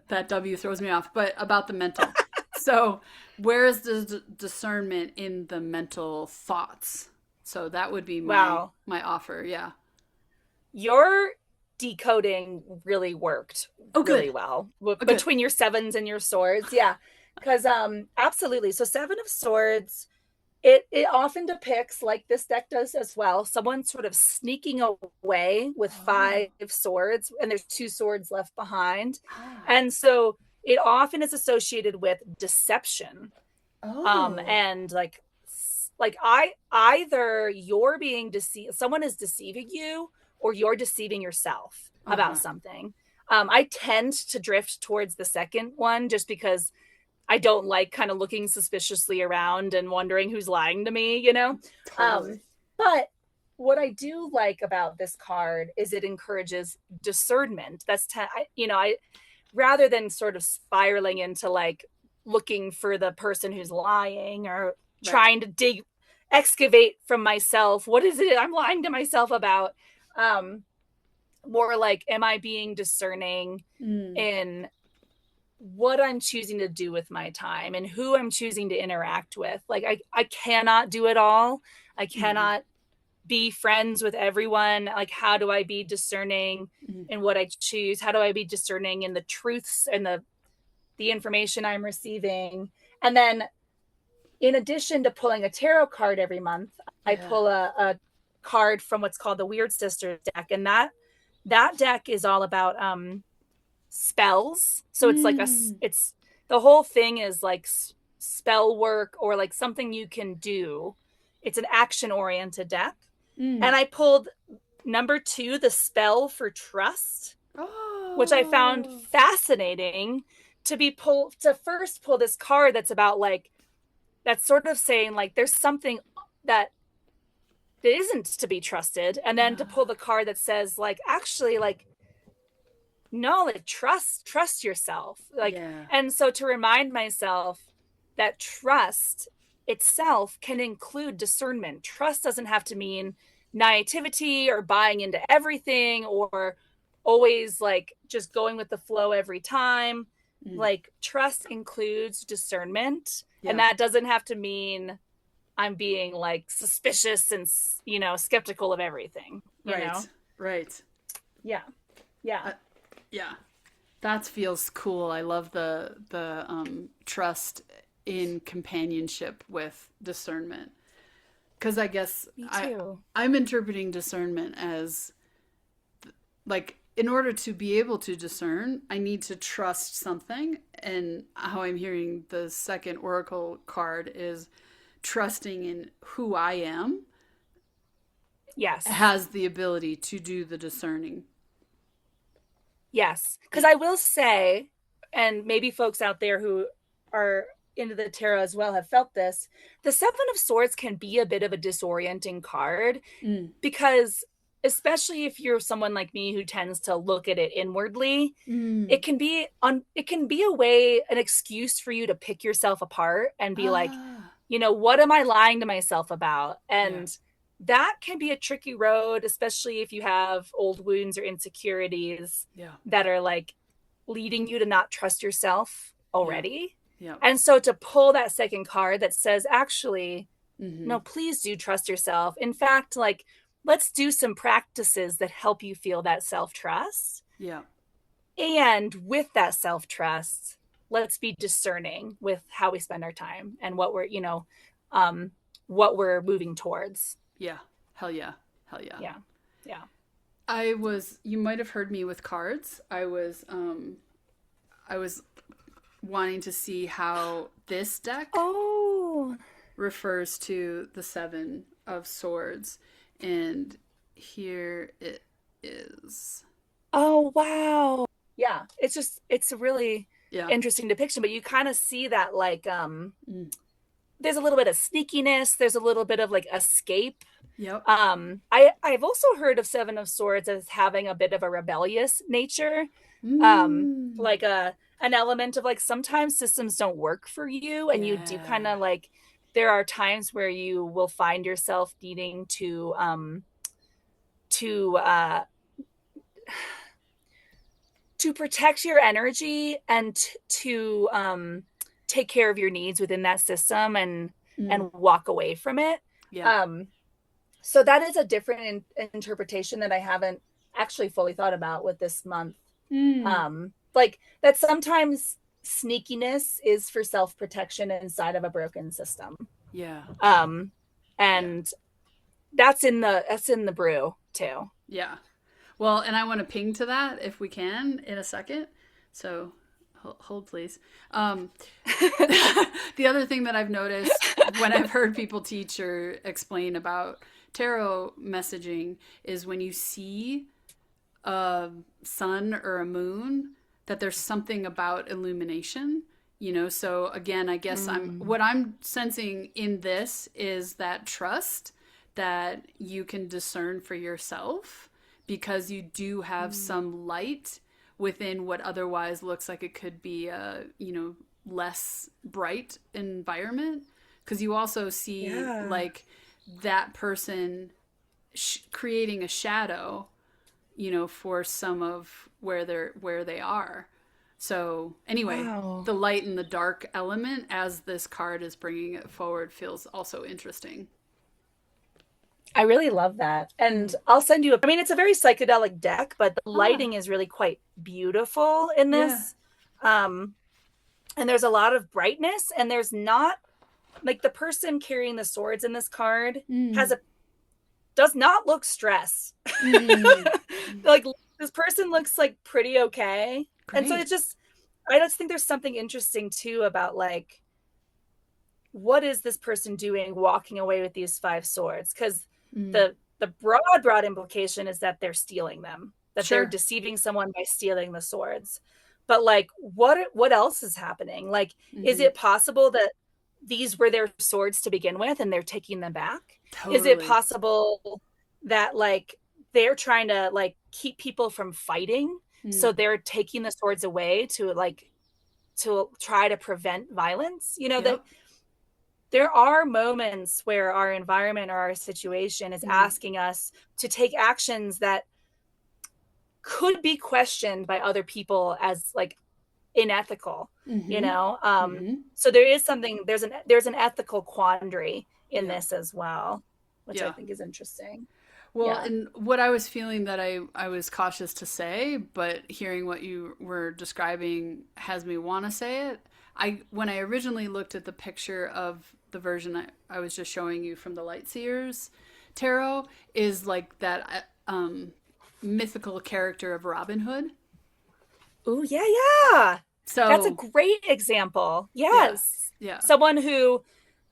That W throws me off, but about the mental. So, where is the discernment in the mental thoughts? So that would be my Wow. my offer. Yeah. Your decoding really worked Oh, really good. well Oh, good. between your sevens and your swords. Yeah. Because absolutely. So Seven of Swords, it often depicts, like this deck does as well, someone sort of sneaking away with Oh. 5 swords, and there's 2 swords left behind. Ah. And so it often is associated with deception. Oh. And I either you're being deceived, someone is deceiving you, or you're deceiving yourself Uh about huh. something. I tend to drift towards the second one just because I don't like kind of looking suspiciously around and wondering who's lying to me. Totally. But what I do like about this card is it encourages discernment. I rather than sort of spiraling into like looking for the person who's lying or Right. trying to excavate from myself, what is it I'm lying to myself about? More like, am I being discerning in what I'm choosing to do with my time and who I'm choosing to interact with? Like, I cannot do it all. I cannot be friends with everyone. Like, how do I be discerning in what I choose? How do I be discerning in the truths and the information I'm receiving? And then, in addition to pulling a tarot card every month, I Yeah. pull a card from what's called the Weird Sisters deck, and that deck is all about spells. So it's the whole thing is like spell work or like something you can do. It's an action oriented deck. And I pulled number 2, the spell for trust, which I found Oh. fascinating to first pull this card that's about like, that's sort of saying like there's something that isn't to be trusted, and then to pull the card that says like, actually, like, no, like trust yourself, like. Yeah. And so to remind myself that trust itself can include discernment. Trust doesn't have to mean naivety or buying into everything or always like just going with the flow every time. Like, trust includes discernment. Yeah. And that doesn't have to mean I'm being like suspicious and skeptical of everything. Right. Yeah. Yeah. That feels cool. I love the trust in companionship with discernment. Because I guess Me too. I'm interpreting discernment as like, in order to be able to discern, I need to trust something. And how I'm hearing the second oracle card is trusting in who I am Yes. has the ability to do the discerning. Yes. Because I will say, and maybe folks out there who are into the tarot as well have felt this, the Seven of Swords can be a bit of a disorienting card because especially if you're someone like me who tends to look at it inwardly, it can be a way, an excuse for you to pick yourself apart and be like, you know, what am I lying to myself about? And that can be a tricky road, especially if you have old wounds or insecurities that are like leading you to not trust yourself already. And so to pull that second card that says, actually, no, please do trust yourself. In fact, like, let's do some practices that help you feel that self-trust. And with that self-trust, let's be discerning with how we spend our time and what we're, you know, what we're moving towards. Hell yeah. You might have heard me with cards. I was wanting to see how this deck refers to the Seven of Swords, and here it is. Oh wow. Yeah, it's a really interesting depiction, but you kind of see that like there's a little bit of sneakiness, there's a little bit of like escape. I've also heard of Seven of Swords as having a bit of a rebellious nature. Like an element of like sometimes systems don't work for you, and you do kind of like, there are times where you will find yourself needing to protect your energy and to take care of your needs within that system and walk away from it. So that is a different interpretation that I haven't actually fully thought about with this month. Like that sometimes sneakiness is for self-protection inside of a broken system. And that's in the brew too. Well, and I want to ping to that if we can in a second. So hold please. The other thing that I've noticed when I've heard people teach or explain about tarot messaging is when you see a sun or a moon, that there's something about illumination, you know. So again, I guess what I'm sensing in this is that trust that you can discern for yourself, because you do have some light within what otherwise looks like it could be a, you know, less bright environment. Because you also see like that person creating a shadow, you know, for some of where they are. So anyway, the light and the dark element as this card is bringing it forward feels also interesting. I really love that. And I'll send you I mean, it's a very psychedelic deck, but the lighting is really quite beautiful in this. And there's a lot of brightness, and there's not like the person carrying the swords in this card does not look stressed. Like this person looks like pretty okay. Great. And so I just think there's something interesting too about like, what is this person doing walking away with these 5 swords? Because the broad implication is that they're stealing them, that they're deceiving someone by stealing the swords. But like, what else is happening? Like, is it possible that these were their swords to begin with and they're taking them back? Is it possible that like they're trying to like keep people from fighting, so they're taking the swords away to try to prevent violence? You know, that there are moments where our environment or our situation is asking us to take actions that could be questioned by other people as like unethical, you know? So there is something, there's an ethical quandary in this as well, which I think is interesting. Well, and what I was feeling that I was cautious to say, but hearing what you were describing has me want to say it. When I originally looked at the picture of the version I was just showing you from the Lightseers Tarot, is like that mythical character of Robin Hood. Oh, yeah. So that's a great example. Yes. Someone who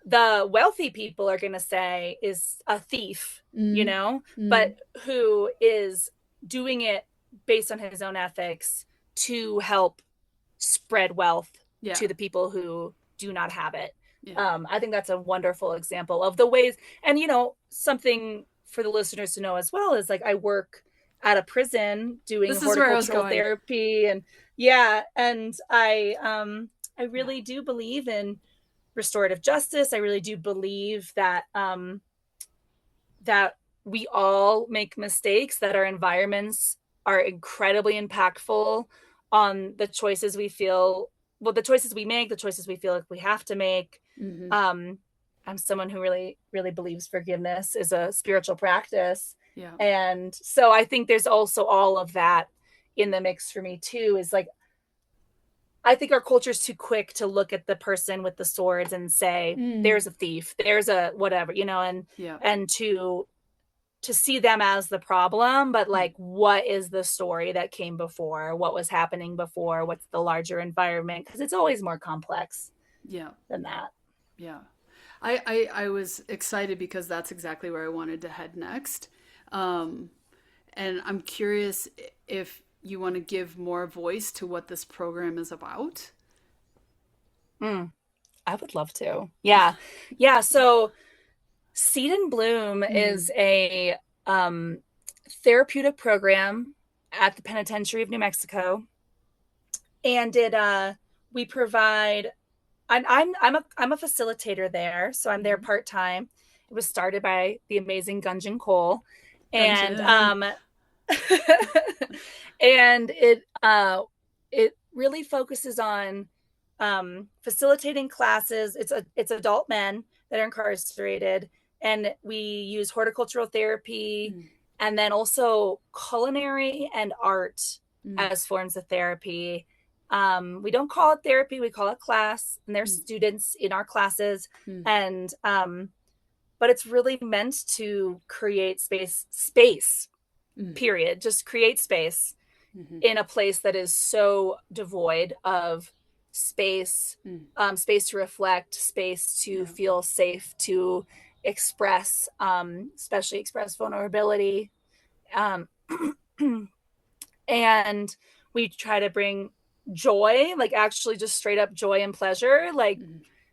the wealthy people are going to say is a thief, you know, but who is doing it based on his own ethics to help spread wealth to the people who do not have it. I think that's a wonderful example of the ways. And, you know, something for the listeners to know as well is like I work at a prison doing horticultural therapy, and and I really do believe in restorative justice. I really do believe that that we all make mistakes, that our environments are incredibly impactful on the choices we feel, well, the choices we make, the choices we feel like we have to make. I'm someone who really, really believes forgiveness is a spiritual practice. And so I think there's also all of that in the mix for me too, is like, I think our culture is too quick to look at the person with the swords and say, there's a thief, there's a whatever, you know, and to see them as the problem, but like, what is the story that came before? What was happening before? What's the larger environment? Because it's always more complex than that. I was excited because that's exactly where I wanted to head next. And I'm curious if you want to give more voice to what this program is about. I would love to. So Seed and Bloom is a therapeutic program at the Penitentiary of New Mexico, and we provide. I'm a facilitator there, so I'm there part time. It was started by the amazing Gunjan Cole, and and it really focuses on facilitating classes. It's adult men that are incarcerated, and we use horticultural therapy and then also culinary and art as forms of therapy. We don't call it therapy, we call it class, and there's students in our classes, and but it's really meant to create space period, just create space in a place that is so devoid of space, space to reflect, space to feel safe, to express, especially express vulnerability. And we try to bring joy, like actually just straight up joy and pleasure. Like,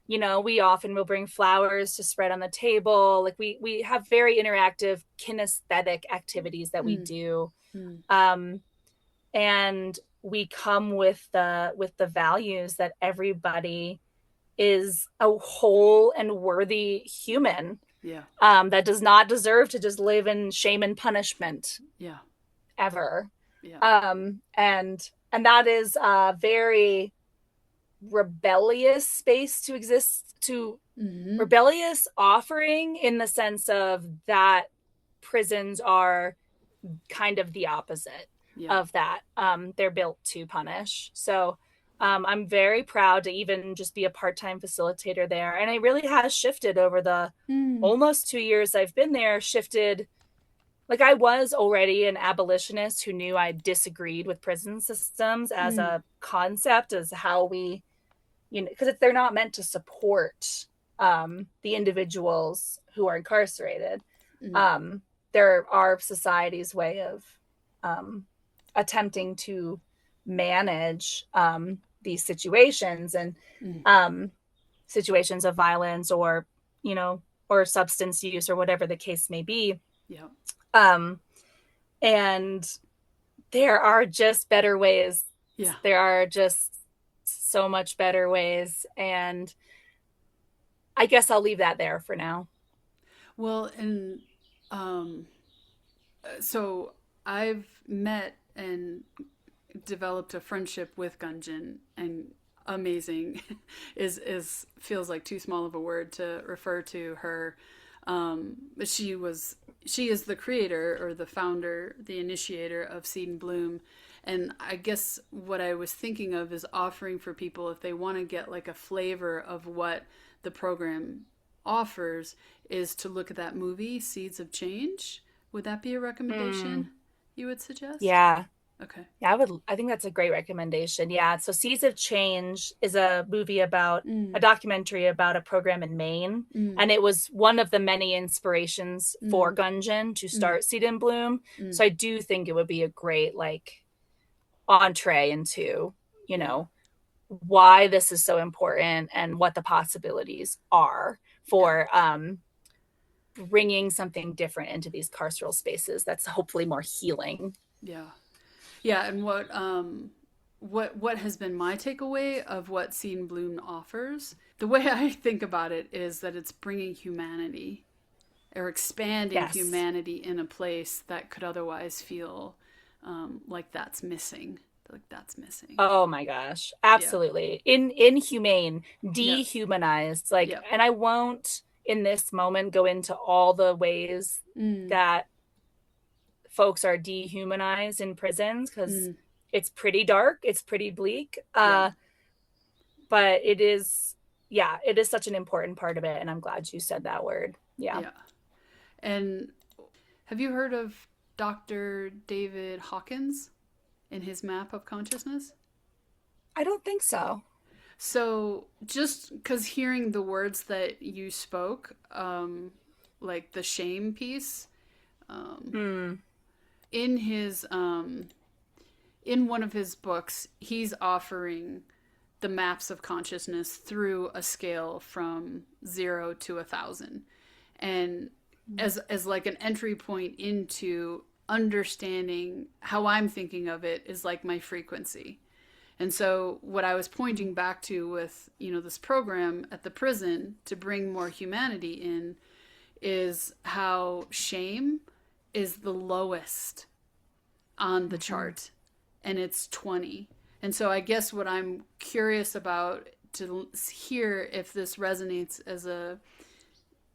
you know, we often will bring flowers to spread on the table. Like we have very interactive kinesthetic activities that we do. And we come with the values that everybody is a whole and worthy human. That does not deserve to just live in shame and punishment. Ever. And that is a very rebellious space to exist, to rebellious offering, in the sense of that prisons are kind of the opposite of that. They're built to punish. So I'm very proud to even just be a part-time facilitator there. And it really has shifted over the almost 2 years I've been there, shifted. Like, I was already an abolitionist who knew I disagreed with prison systems as a concept, as how we, you know, because they're not meant to support the individuals who are incarcerated. There are society's way of attempting to manage these situations, and situations of violence, or, you know, or substance use, or whatever the case may be. And there are just better ways. There are just so much better ways. And I guess I'll leave that there for now. Well, and so I've met and developed a friendship with Gunjan, and amazing is feels like too small of a word to refer to her. She is the creator, or the founder, the initiator of Seed and Bloom. And I guess what I was thinking of is offering for people, if they want to get like a flavor of what the program offers, is to look at that movie, Seeds of Change. Would that be a recommendation you would suggest? Yeah. Okay. Yeah, I think that's a great recommendation. Yeah. So Seas of Change is a movie about a documentary about a program in Maine. And it was one of the many inspirations for Gungeon to start Seed and Bloom. So I do think it would be a great like entree into, you know, why this is so important and what the possibilities are for bringing something different into these carceral spaces that's hopefully more healing. Yeah. Yeah, and what has been my takeaway of what Seed and Bloom offers? The way I think about it is that it's bringing humanity or expanding Yes. humanity in a place that could otherwise feel like that's missing. Like that's missing. Oh my gosh. Yeah. Absolutely. Inhumane, Yep. dehumanized. Like, Yep. and I won't in this moment go into all the ways that folks are dehumanized in prisons because it's pretty dark, it's pretty bleak. Yeah. But it is, yeah, it is such an important part of it. And I'm glad you said that word. Yeah. Yeah. And have you heard of Dr. David Hawkins in his map of consciousness? I don't think so. So just because hearing the words that you spoke, like the shame piece, in his in one of his books, he's offering the maps of consciousness through a scale from 0 to 1,000, and as like an entry point into understanding how I'm thinking of it is like my frequency. And so what I was pointing back to with, this program at the prison to bring more humanity in is how shame is the lowest on the chart, and it's 20. And so I guess what I'm curious about to hear if this resonates as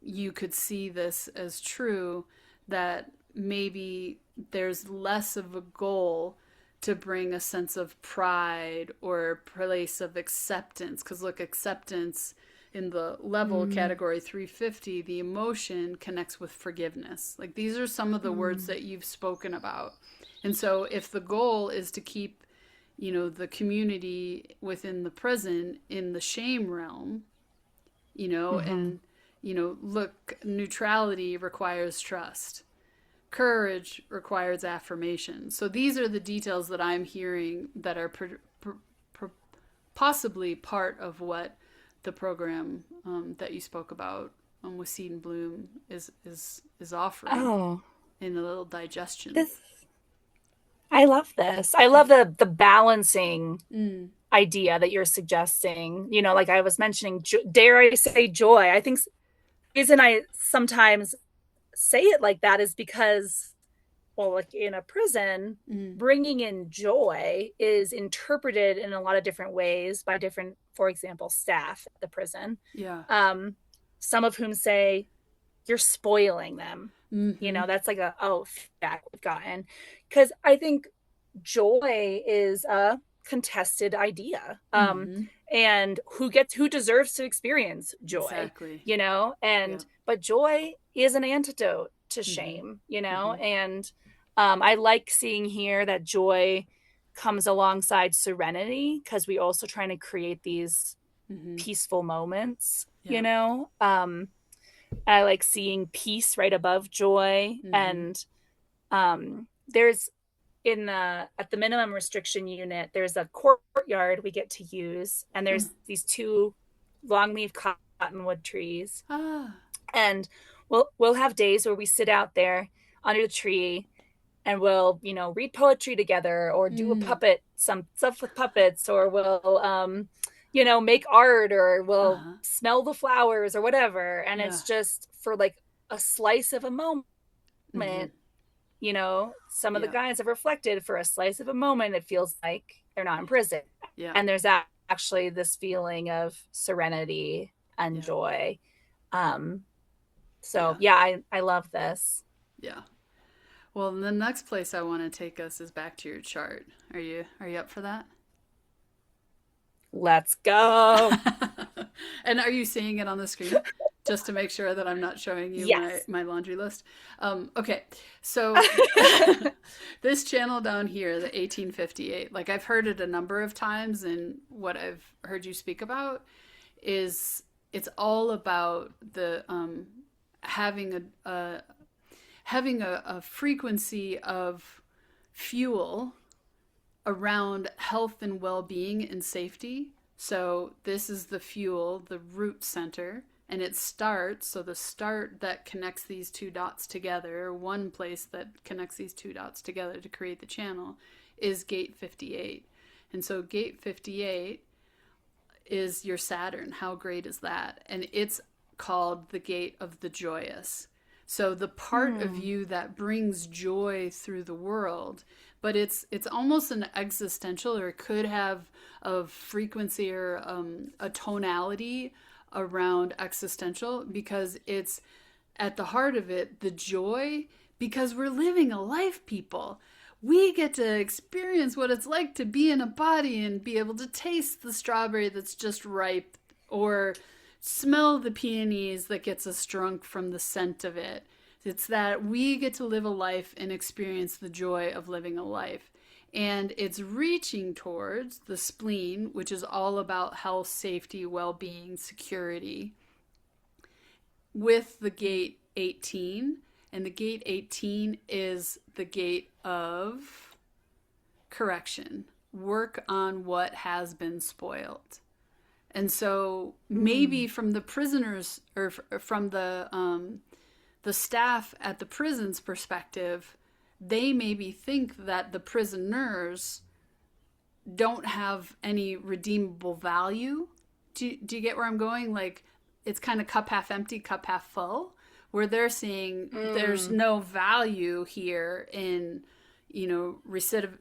you could see this as true, that maybe there's less of a goal to bring a sense of pride or a place of acceptance. Because look, acceptance in the level category 350, the emotion connects with forgiveness. Like these are some of the words that you've spoken about. And so if the goal is to keep, the community within the prison in the shame realm, and, look, neutrality requires trust. Courage requires affirmation. So these are the details that I'm hearing that are possibly part of what the program that you spoke about with Seed and Bloom is offering Oh, in a little digestion. I love this. I love the balancing idea that you're suggesting. Like I was mentioning, dare I say joy? I think the reason I sometimes say it like that is because, well, like in a prison, bringing in joy is interpreted in a lot of different ways by different, for example, staff at the prison. Yeah. Some of whom say you're spoiling them. That's like feedback we've gotten, because I think joy is a contested idea. And who deserves to experience joy? Exactly. But joy is an antidote to shame, and I like seeing here that joy comes alongside serenity, because we also trying to create these peaceful moments. I like seeing peace right above joy. And there's at the minimum restriction unit, there's a courtyard we get to use, and there's these 2 longleaf cottonwood trees. And we'll have days where we sit out there under the tree and we'll read poetry together, or do some stuff with puppets, or we'll make art, or we'll smell the flowers or whatever. And it's just for like a slice of a moment. Some of the guys have reflected, for a slice of a moment, it feels like they're not in prison. And there's actually this feeling of serenity and joy. I love this. Yeah. Well, the next place I want to take us is back to your chart. Are you up for that? Let's go. And are you seeing it on the screen? just to make sure that I'm not showing you Yes. my laundry list. Okay, so this channel down here, the 1858, like I've heard it a number of times, and what I've heard you speak about is it's all about the having a frequency of fuel around health and well-being and safety. So this is the fuel, the root center, and it starts, so the start that connects these two dots together, one place that connects these two dots together to create the channel, is gate 58. And so gate 58 is your Saturn. How great is that? And it's called the gate of the joyous. So the part of you that brings joy through the world, but it's almost an existential, or it could have a frequency or a tonality around existential, because it's at the heart of it, the joy, because we're living a life, people. We get to experience what it's like to be in a body and be able to taste the strawberry that's just ripe, or smell the peonies that gets us drunk from the scent of it. It's that we get to live a life and experience the joy of living a life. And it's reaching towards the spleen, which is all about health, safety, well-being, security, with the gate 18. And the gate 18 is the gate of correction. Work on what has been spoiled. And so maybe from the prisoners, or from the staff at the prison's perspective, they maybe think that the prisoners don't have any redeemable value. Do you get where I'm going? Like, it's kind of cup half empty, cup half full, where they're seeing there's no value here in, recidiv.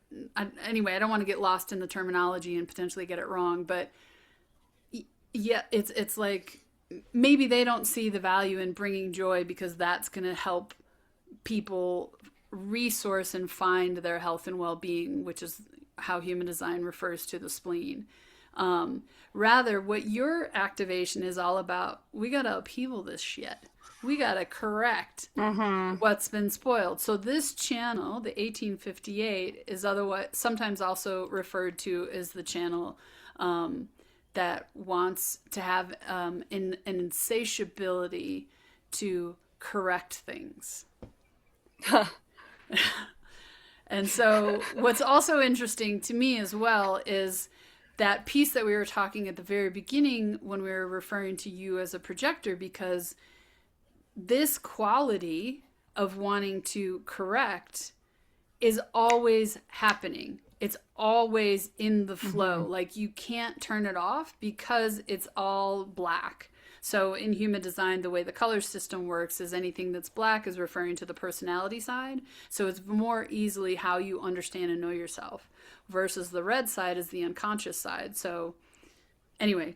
Anyway, I don't want to get lost in the terminology and potentially get it wrong, but yeah, it's like maybe they don't see the value in bringing joy, because that's going to help people resource and find their health and well-being, which is how human design refers to the spleen. Rather, what your activation is all about, we got to upheaval this shit. We got to correct what's been spoiled. So this channel, the 1858, is otherwise sometimes also referred to as the channel that wants to have an insatiability to correct things. And so what's also interesting to me as well is that piece that we were talking at the very beginning when we were referring to you as a projector, because this quality of wanting to correct is always happening. It's always in the flow. Like, you can't turn it off because it's all black. So in human design, the way the color system works is anything that's black is referring to the personality side. So it's more easily how you understand and know yourself, versus the red side is the unconscious side. So anyway,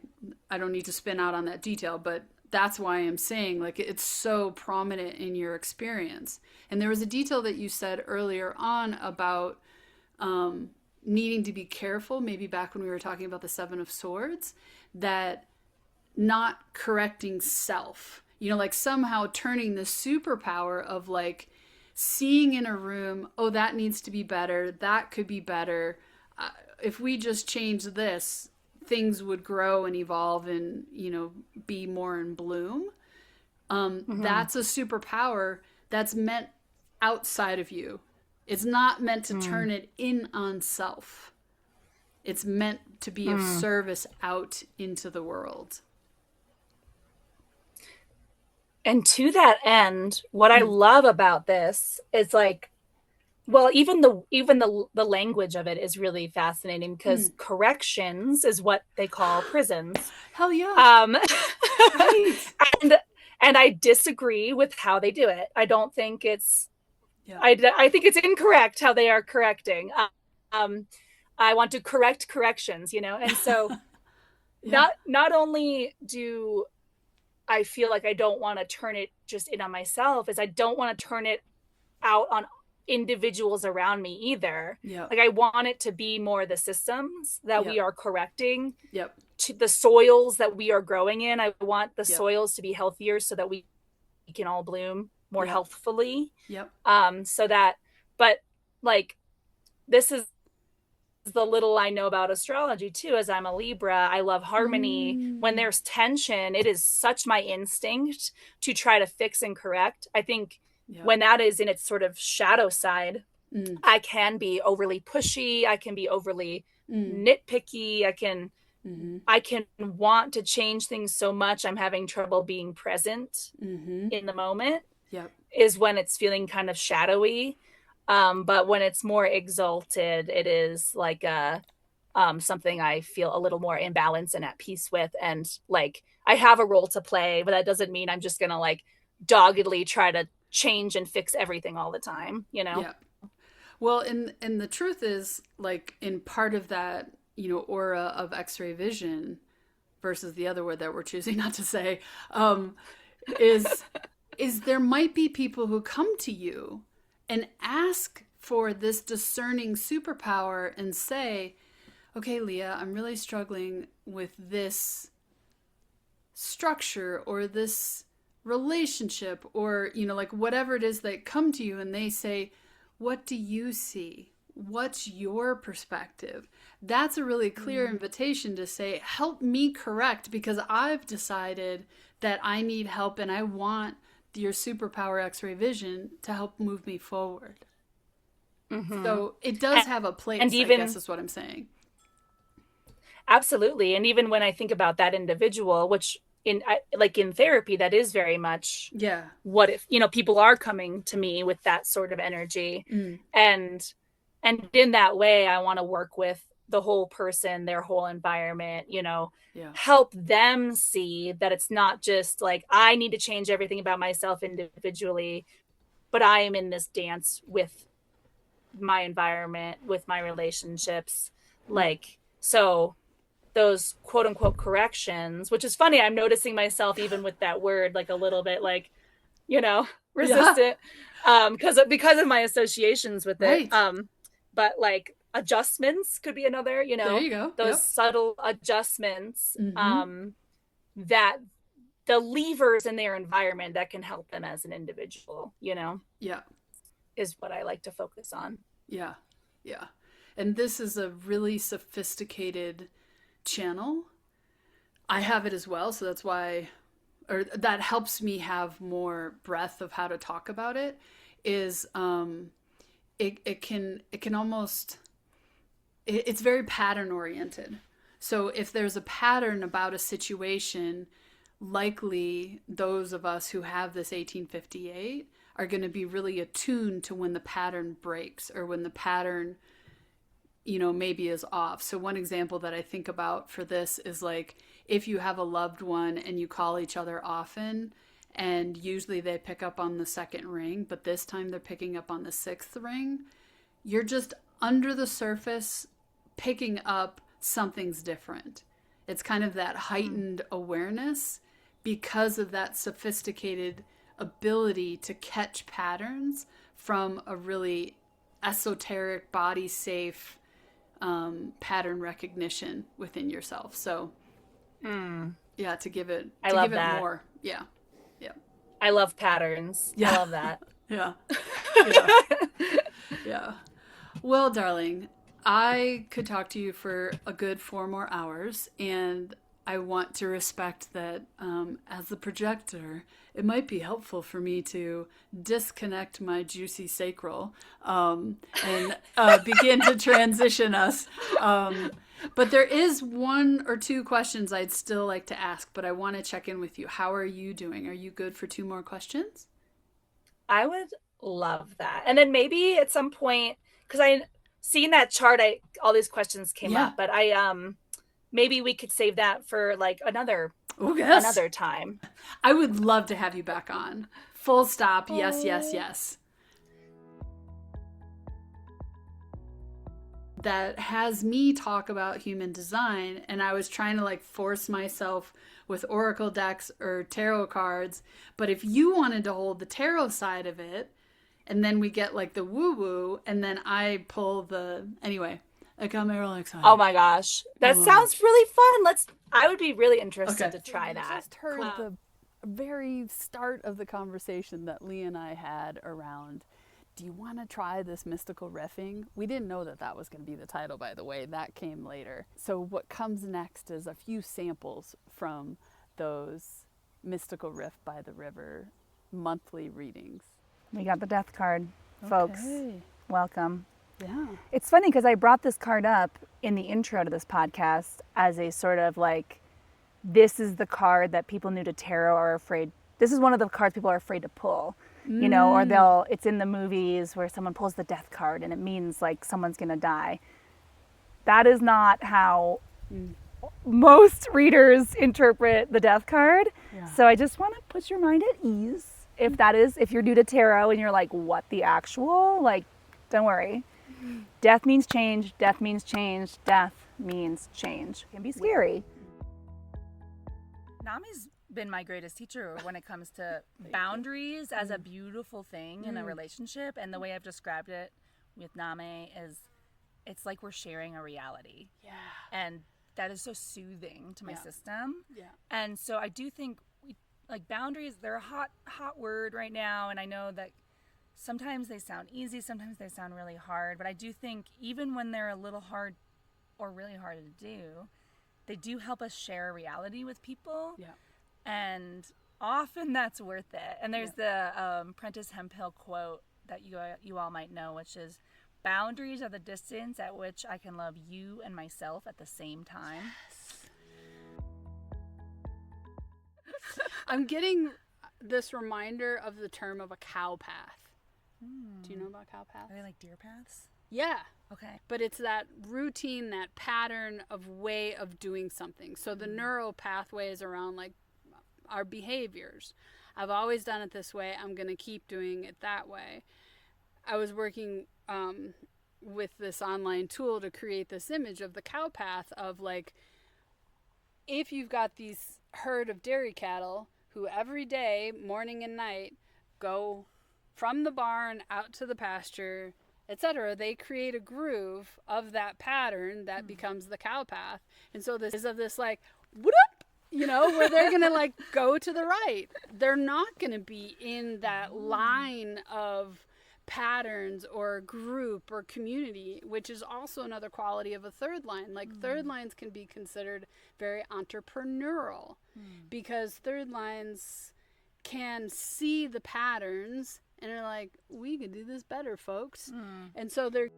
I don't need to spin out on that detail, but that's why I'm saying, like, it's so prominent in your experience. And there was a detail that you said earlier on about needing to be careful, maybe back when we were talking about the Seven of Swords, that not correcting self, like somehow turning the superpower of like seeing in a room, oh, that needs to be better, that could be better. If we just change this, things would grow and evolve and, be more in bloom. That's a superpower that's meant outside of you. It's not meant to turn it in on self. It's meant to be of service out into the world. And to that end, what I love about this is like, well, even the language of it is really fascinating, because corrections is what they call prisons. Hell yeah. Right. And I disagree with how they do it. I don't think it's. Yeah. I think it's incorrect how they are correcting. I want to correct corrections, and so yeah. not only do I feel like I don't want to turn it just in on myself, is I don't want to turn it out on individuals around me either. Yep. Like, I want it to be more the systems that we are correcting the soils that we are growing in. I want the Yep. soils to be healthier so that we can all bloom more Yep. healthfully. Yep. So that, but like, this is the little I know about astrology too, as I'm a Libra. I love harmony. When there's tension, it is such my instinct to try to fix and correct. I think when that is in its sort of shadow side, I can be overly pushy. I can be overly nitpicky. I can want to change things so much I'm having trouble being present in the moment. Yep. Is when it's feeling kind of shadowy. But when it's more exalted, it is like something I feel a little more in balance and at peace with. And like, I have a role to play, but that doesn't mean I'm just going to like doggedly try to change and fix everything all the time, you know? Yeah. Well, and the truth is, like, in part of that, you know, aura of X-ray vision versus the other word that we're choosing not to say, is there might be people who come to you and ask for this discerning superpower and say, okay, Leah, I'm really struggling with this structure or this relationship, or, you know, like whatever it is, that come to you and they say, what do you see? What's your perspective? That's a really clear invitation to say, help me correct, because I've decided that I need help and I want your superpower X-ray vision to help move me forward. So it does have a place, and even, I guess is what I'm saying. Absolutely. And even when I think about that individual, which in therapy, that is very much what if, you know, people are coming to me with that sort of energy. And in that way, I want to work with the whole person, their whole environment, you know, help them see that it's not just like, I need to change everything about myself individually, but I am in this dance with my environment, with my relationships. Like, so those quote unquote corrections, which is funny, I'm noticing myself even with that word, like a little bit like, you know, resistant, because of my associations with it. But like, adjustments could be another, you know, there you go. Those subtle adjustments, that the levers in their environment that can help them as an individual, you know, is what I like to focus on. Yeah. And this is a really sophisticated channel. I have it as well, so that's why, or that helps me have more breadth of how to talk about it. Is it can almost, it's very pattern oriented. So if there's a pattern about a situation, likely those of us who have this 1858 are going to be really attuned to when the pattern breaks, or when the pattern, you know, maybe is off. So one example that I think about for this is like, if you have a loved one and you call each other often, and usually they pick up on the second ring, but this time they're picking up on the sixth ring, you're just under the surface picking up something's different. It's kind of that heightened awareness because of that sophisticated ability to catch patterns from a really esoteric, body safe pattern recognition within yourself. So to give it more. I love patterns. I love that. Yeah. Well, darling, I could talk to you for a good 4 more hours, and I want to respect that as the projector, it might be helpful for me to disconnect my juicy sacral and begin to transition us. But there is 1 or 2 questions I'd still like to ask, but I want to check in with you. How are you doing? Are you good for 2 more questions? I would love that. And then maybe at some point, because I seen that chart, all these questions came up, but maybe we could save that for like another time. I would love to have you back on. Full stop. Yes. That has me talk about human design, and I was trying to like force myself with oracle decks or tarot cards, but if you wanted to hold the tarot side of it, and then we get like the woo woo, and then I pull the, anyway, It got me really excited. Oh my gosh. That sounds really fun. I would be really interested to try that. I just heard the very start of the conversation that Leah and I had around, do you want to try this mystical riffing? We didn't know that was going to be the title, by the way. That came later. So what comes next is a few samples from those Mystical Riff by the River monthly readings. We got the death card, folks. Okay. Welcome. Yeah. It's funny because I brought this card up in the intro to this podcast as a sort of like, this is the card that people new to tarot are afraid. This is one of the cards people are afraid to pull, you know, or it's in the movies where someone pulls the death card and it means like someone's going to die. That is not how most readers interpret the death card. Yeah. So I just want to put your mind at ease. If you're new to tarot and you're like, what the actual, like, don't worry. Death means change. Death means change. Death means change. It can be scary. Nameh's been my greatest teacher when it comes to boundaries as a beautiful thing in a relationship. And the way I've described it with Nameh is it's like we're sharing a reality. Yeah. And that is so soothing to my system. Yeah. And so I do think like boundaries, they're a hot word right now. And I know that sometimes they sound easy, sometimes they sound really hard. But I do think even when they're a little hard or really hard to do, they do help us share a reality with people. Yeah. And often that's worth it. And there's the Prentice Hemphill quote that you all might know, which is, boundaries are the distance at which I can love you and myself at the same time. Yes. I'm getting this reminder of the term of a cow path. Do you know about cow paths? Are they like deer paths? Yeah. Okay. But it's that routine, that pattern of way of doing something. So the neural pathway is around like our behaviors. I've always done it this way. I'm going to keep doing it that way. I was working with this online tool to create this image of the cow path of like, if you've got these herd of dairy cattle who every day, morning and night, go from the barn out to the pasture, etc., they create a groove of that pattern that becomes the cow path. And so this is of this like, whoop, you know, where they're going to like go to the right. They're not going to be in that line of patterns or group or community, which is also another quality of a third line. Like third lines can be considered very entrepreneurial because third lines can see the patterns and are like, we can do this better, folks. And so they're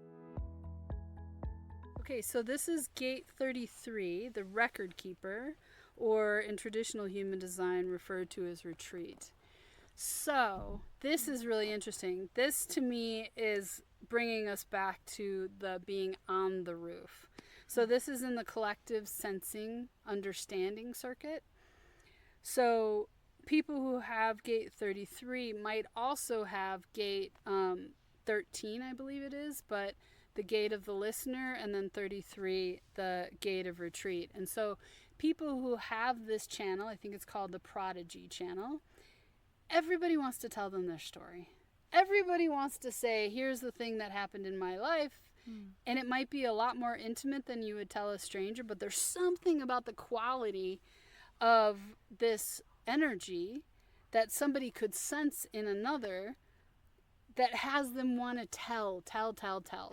okay. So this is gate 33, the record keeper, or in traditional human design referred to as retreat. So this is really interesting. This to me is bringing us back to the being on the roof. So this is in the collective sensing understanding circuit. So people who have gate 33 might also have gate 13, I believe it is, but the gate of the listener, and then 33, the gate of retreat. And so people who have this channel, I think it's called the prodigy channel, everybody wants to tell them their story. Everybody wants to say, here's the thing that happened in my life. And it might be a lot more intimate than you would tell a stranger, but there's something about the quality of this energy that somebody could sense in another that has them want to tell.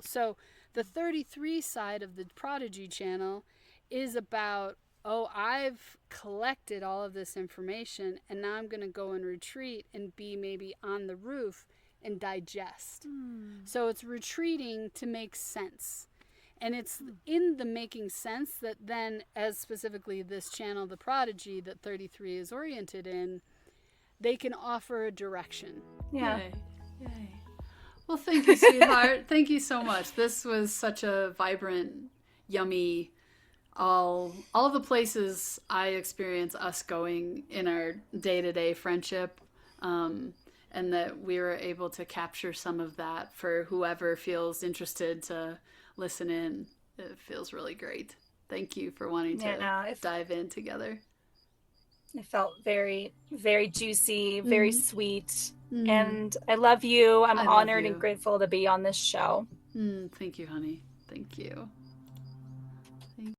So the 33 side of the prodigy channel is about, I've collected all of this information and now I'm going to go and retreat and be maybe on the roof and digest. So it's retreating to make sense. And it's in the making sense that then, as specifically this channel, the prodigy that 33 is oriented in, they can offer a direction. Yeah. Yay. Well, thank you, sweetheart. Thank you so much. This was such a vibrant, yummy, all the places I experience us going in our day-to-day friendship, and that we were able to capture some of that for whoever feels interested to listen in. It feels really great. Thank you for wanting to dive in together. It felt very, very juicy, very sweet. And I love you. I'm honored and grateful to be on this show. Thank you, honey. Thank you.